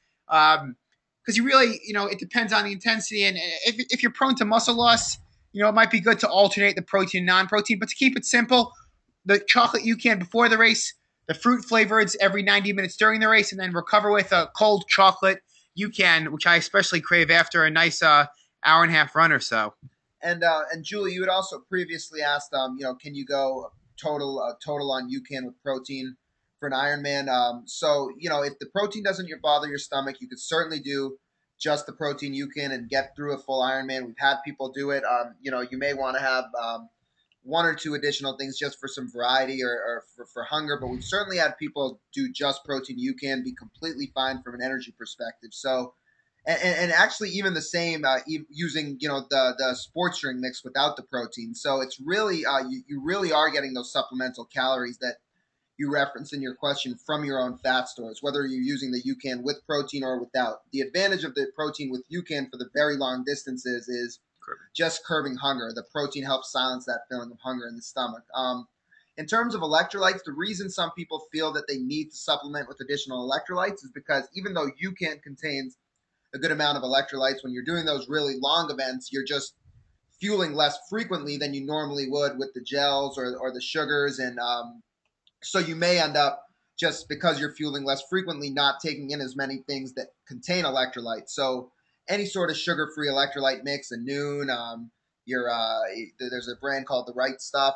you really, it depends on the intensity. And if you're prone to muscle loss, it might be good to alternate the protein and non-protein. But to keep it simple, the chocolate UCAN before the race, the fruit flavors every 90 minutes during the race, and then recover with a cold chocolate UCAN, which I especially crave after a nice hour and a half run or so. And Julie, you had also previously asked, can you go total on UCAN with protein for an Ironman? So if the protein doesn't bother your stomach, you could certainly do just the protein UCAN and get through a full Ironman. We've had people do it. You may want to have 1 or 2 additional things just for some variety or for hunger, but we've certainly had people do just protein UCAN, be completely fine from an energy perspective. So, and actually even the same using the sports drink mix without the protein. So it's really you really are getting those supplemental calories that you referenced in your question from your own fat stores, whether you're using the UCAN with protein or without. The advantage of the protein with UCAN for the very long distances is just curbing hunger. The protein helps silence that feeling of hunger in the stomach. In terms of electrolytes, the reason some people feel that they need to supplement with additional electrolytes is because even though UCAN contains a good amount of electrolytes, when you're doing those really long events, you're just fueling less frequently than you normally would with the gels or the sugars. And so you may end up, just because you're fueling less frequently, not taking in as many things that contain electrolytes. So any sort of sugar-free electrolyte mix, a Noon, there's a brand called The Right Stuff,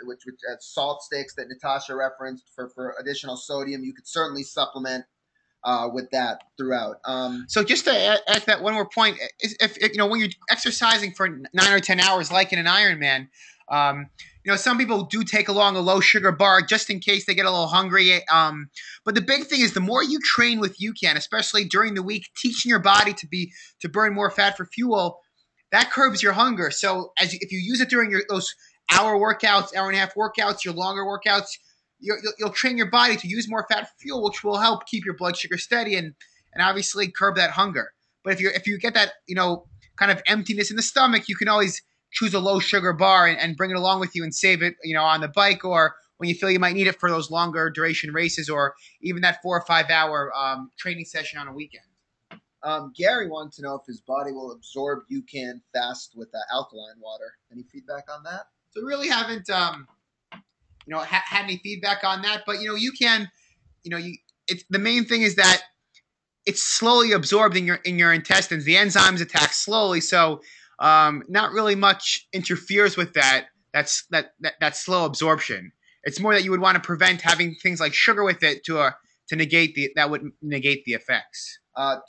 which has salt sticks that Natasha referenced for additional sodium. You could certainly supplement with that throughout. So just to add that one more point, if when you're exercising for 9 or 10 hours, like in an Ironman, some people do take along a low sugar bar just in case they get a little hungry. But the big thing is the more you train with UCAN, especially during the week, teaching your body to burn more fat for fuel, that curbs your hunger. So if you use it during those hour workouts, hour and a half workouts, your longer workouts, you'll train your body to use more fat for fuel, which will help keep your blood sugar steady and obviously curb that hunger. But if you get that kind of emptiness in the stomach, you can always choose a low sugar bar and bring it along with you and save it on the bike, or when you feel you might need it for those longer duration races, or even that 4 or 5 hour training session on a weekend. Gary wanted to know if his body will absorb UCAN fast with alkaline water. Any feedback on that? So we really haven't had any feedback on that, but UCAN, it's the main thing is that it's slowly absorbed in your intestines. The enzymes attack slowly, so not really much interferes with that slow absorption. It's more that you would want to prevent having things like sugar with it to negate that would negate the effects.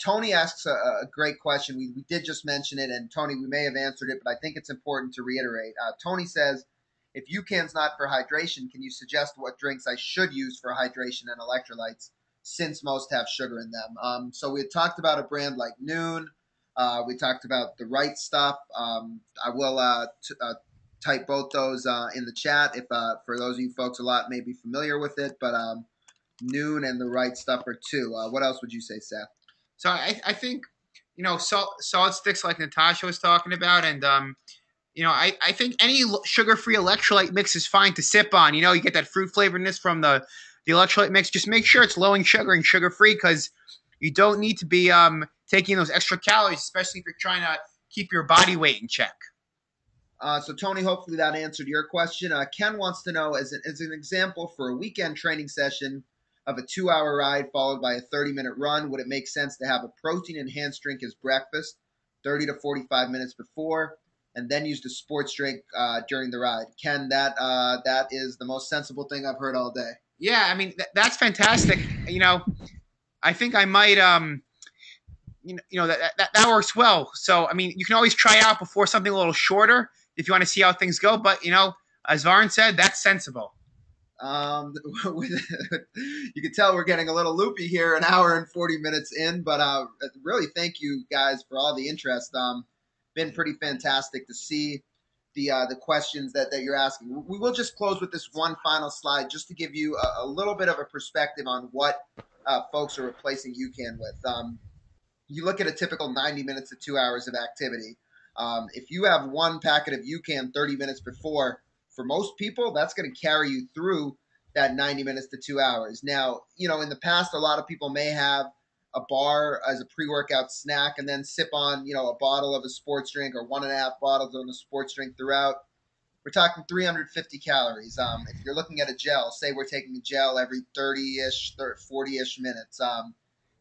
Tony asks a great question. We did just mention it, and Tony, we may have answered it, but I think it's important to reiterate. Tony says, if UCAN's not for hydration, can you suggest what drinks I should use for hydration and electrolytes, since most have sugar in them? So we had talked about a brand like Noon. We talked about the Right Stuff. I will type both those in the chat if for those of you folks a lot may be familiar with it, but Noon and the Right Stuff are two. What else would you say, Seth? So I think solid sticks like Natasha was talking about, and I think any sugar-free electrolyte mix is fine to sip on. You get that fruit flavoredness from the electrolyte mix. Just make sure it's low in sugar and sugar-free, because you don't need to be taking those extra calories, especially if you're trying to keep your body weight in check. So Tony, hopefully that answered your question. Ken wants to know, as an example for a weekend training session of a 2-hour ride followed by a 30-minute run, would it make sense to have a protein-enhanced drink as breakfast 30 to 45 minutes before, and then use the sports drink during the ride? Ken, that is the most sensible thing I've heard all day. Yeah, I mean, that's fantastic. I think I might, that works well. So, I mean, you can always try out before something a little shorter if you want to see how things go. But, as Varn said, that's sensible. You can tell we're getting a little loopy here, an hour and 40 minutes in, but really thank you guys for all the interest. Been pretty fantastic to see the questions that you're asking. We will just close with this one final slide just to give you a little bit of a perspective on what folks are replacing UCAN with. You look at a typical 90 minutes to 2 hours of activity. If you have one packet of UCAN 30 minutes before, for most people, that's going to carry you through that 90 minutes to 2 hours. Now, in the past, a lot of people may have a bar as a pre-workout snack and then sip on, a bottle of a sports drink or 1.5 bottles of a sports drink throughout. We're talking 350 calories. If you're looking at a gel, say we're taking a gel every 30-ish, 40-ish minutes.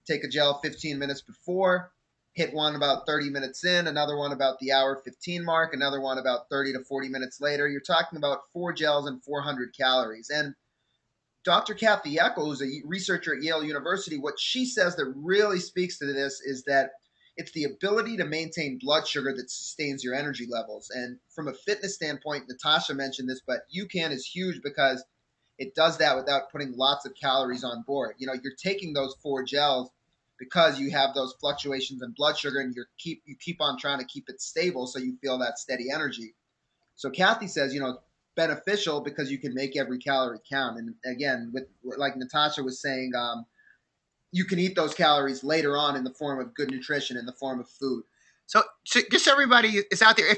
Take a gel 15 minutes before, hit one about 30 minutes in, another one about the hour 15 mark, another one about 30 to 40 minutes later. You're talking about 4 gels and 400 calories. And Dr. Kathy Eckel, who's a researcher at Yale University, what she says that really speaks to this is that it's the ability to maintain blood sugar that sustains your energy levels. And from a fitness standpoint, Natasha mentioned this, but UCAN is huge because it does that without putting lots of calories on board. You're taking those 4 gels because you have those fluctuations in blood sugar, and you keep on trying to keep it stable so you feel that steady energy. So Kathy says, beneficial because you can make every calorie count. And again, like Natasha was saying, you can eat those calories later on in the form of good nutrition, in the form of food. So just so everybody is out there,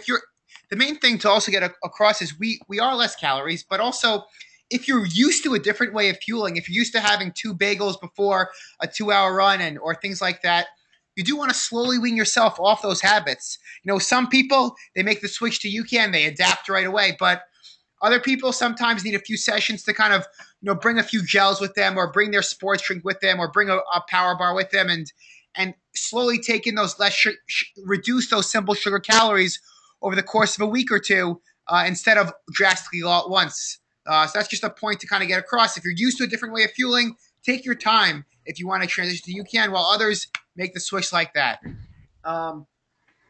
the main thing to also get across is we are less calories, but also if you're used to a different way of fueling, if you're used to having 2 bagels before a 2-hour run or things like that, you do want to slowly wean yourself off those habits. Some people, they make the switch to UCAN, they adapt right away, but other people sometimes need a few sessions to kind of, bring a few gels with them, or bring their sports drink with them, or bring a power bar with them, and slowly take in those reduce those simple sugar calories over the course of a week or two, instead of drastically all at once. So that's just a point to kind of get across. If you're used to a different way of fueling, take your time if you want to transition to UCAN, while others make the switch like that.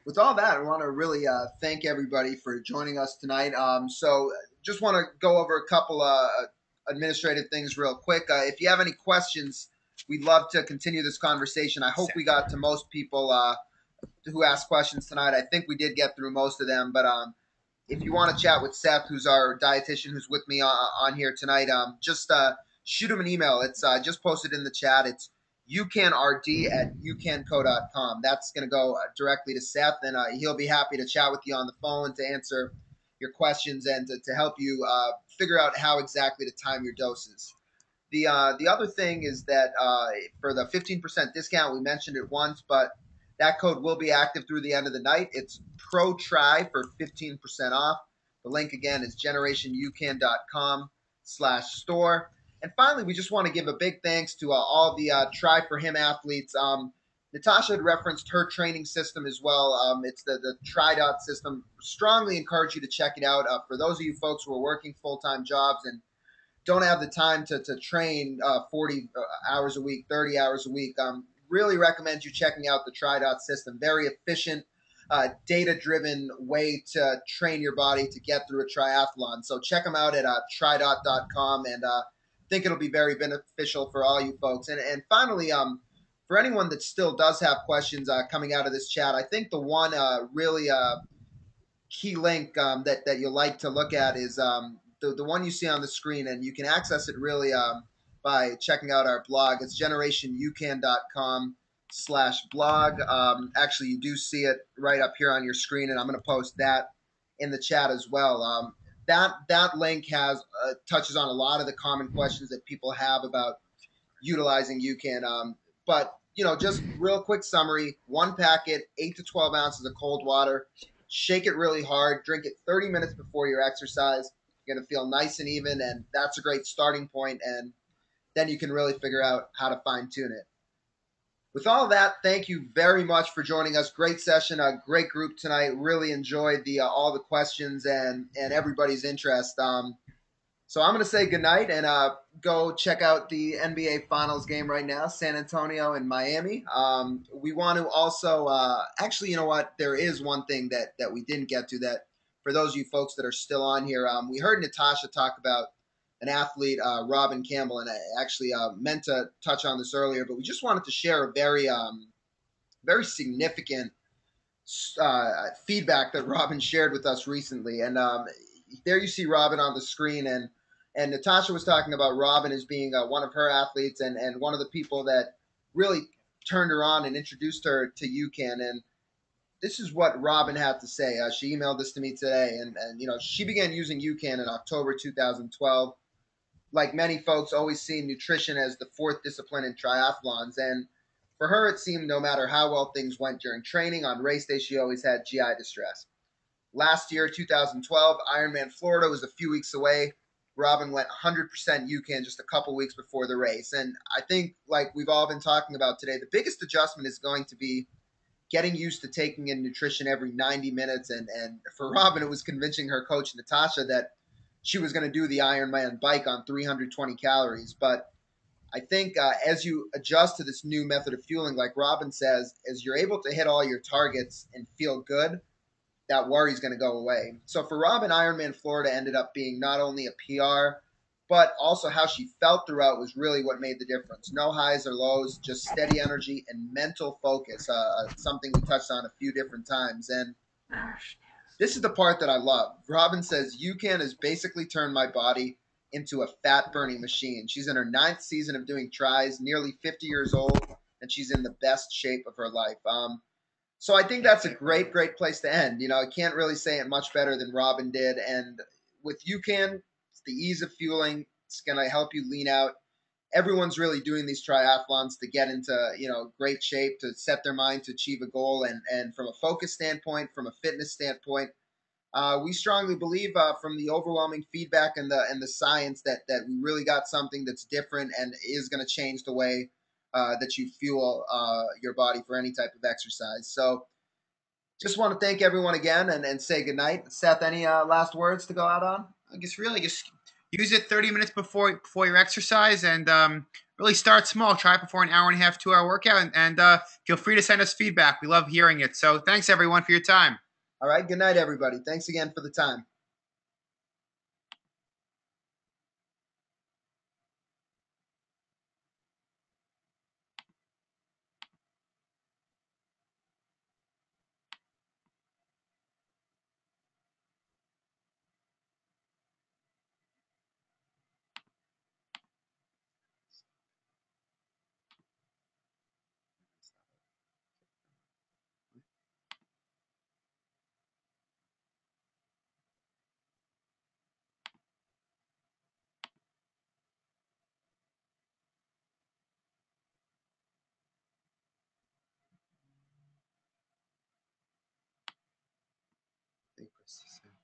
With all that, I want to really thank everybody for joining us tonight. So just want to go over a couple administrative things real quick. If you have any questions, we'd love to continue this conversation. I hope we got to most people who asked questions tonight. I think we did get through most of them, but if you want to chat with Seth, who's our dietitian who's with me on here tonight, just shoot him an email. It's just posted in the chat. It's ucanrd@ucanco.com. That's going to go directly to Seth, and he'll be happy to chat with you on the phone to answer your questions and to help you figure out how exactly to time your doses. The other thing is that for the 15% discount, we mentioned it once, but that code will be active through the end of the night. It's ProTri for 15% off. The link again is generationucan.com/store. And finally, we just want to give a big thanks to all the Tri4Him athletes. Natasha had referenced her training system as well. It's the Tri.Dot system. Strongly encourage you to check it out. For those of you folks who are working full-time jobs and don't have the time to train 40 hours a week, 30 hours a week, really recommend you checking out the Tri.Dot system. Very efficient, data-driven way to train your body to get through a triathlon. So check them out at tridot.com, and think it'll be very beneficial for all you folks. And finally, for anyone that still does have questions coming out of this chat, I think the one really key link that you'll like to look at is the one you see on the screen, and you can access it really by checking out our blog. It's generationucan.com/blog. Actually, you do see it right up here on your screen, and I'm going to post that in the chat as well. That link has touches on a lot of the common questions that people have about utilizing UCAN. But just real quick summary: 1 packet, 8 to 12 ounces of cold water. Shake it really hard. Drink it 30 minutes before your exercise. You're going to feel nice and even, and that's a great starting point. And then you can really figure out how to fine-tune it. With all that, thank you very much for joining us. Great session, a great group tonight. Really enjoyed all the questions and everybody's interest. So I'm going to say goodnight and go check out the NBA Finals game right now, San Antonio and Miami. We want to also actually, you know what? There is one thing that we didn't get to that for those of you folks that are still on here. We heard Natasha talk about an athlete, Robin Campbell, and I actually meant to touch on this earlier, but we just wanted to share a very significant feedback that Robin shared with us recently. And there you see Robin on the screen, and Natasha was talking about Robin as being one of her athletes and one of the people that really turned her on and introduced her to UCAN. And this is what Robin had to say. She emailed this to me today, and she began using UCAN in October 2012. Like many folks, always seen nutrition as the fourth discipline in triathlons. And for her, it seemed no matter how well things went during training, on race day, she always had GI distress. Last year, 2012, Ironman Florida was a few weeks away. Robin went 100% UCAN just a couple weeks before the race. And I think, like we've all been talking about today, the biggest adjustment is going to be getting used to taking in nutrition every 90 minutes. And for Robin, it was convincing her coach, Natasha, that she was going to do the Ironman bike on 320 calories. But I think as you adjust to this new method of fueling, like Robin says, as you're able to hit all your targets and feel good, that worry is going to go away. So for Robin, Ironman Florida ended up being not only a PR, but also how she felt throughout was really what made the difference. No highs or lows, just steady energy and mental focus, something we touched on a few different times. And this is the part that I love. Robin says, UCAN has basically turned my body into a fat-burning machine. She's in her 9th season of doing tries, nearly 50 years old, and she's in the best shape of her life. So I think that's a great place to end. I can't really say it much better than Robin did. And with UCAN, it's the ease of fueling. It's going to help you lean out. Everyone's really doing these triathlons to get into, great shape, to set their mind to achieve a goal. And from a focus standpoint, from a fitness standpoint, we strongly believe from the overwhelming feedback and the science that we really got something that's different and is going to change the way that you fuel your body for any type of exercise. So just want to thank everyone again and say goodnight. Seth, any last words to go out on? I guess really just use it 30 minutes before your exercise, and really start small. Try it before an hour and a half, 2 hour workout, and feel free to send us feedback. We love hearing it. So thanks everyone for your time. All right. Good night, everybody. Thanks again for the time. I think Chris is in.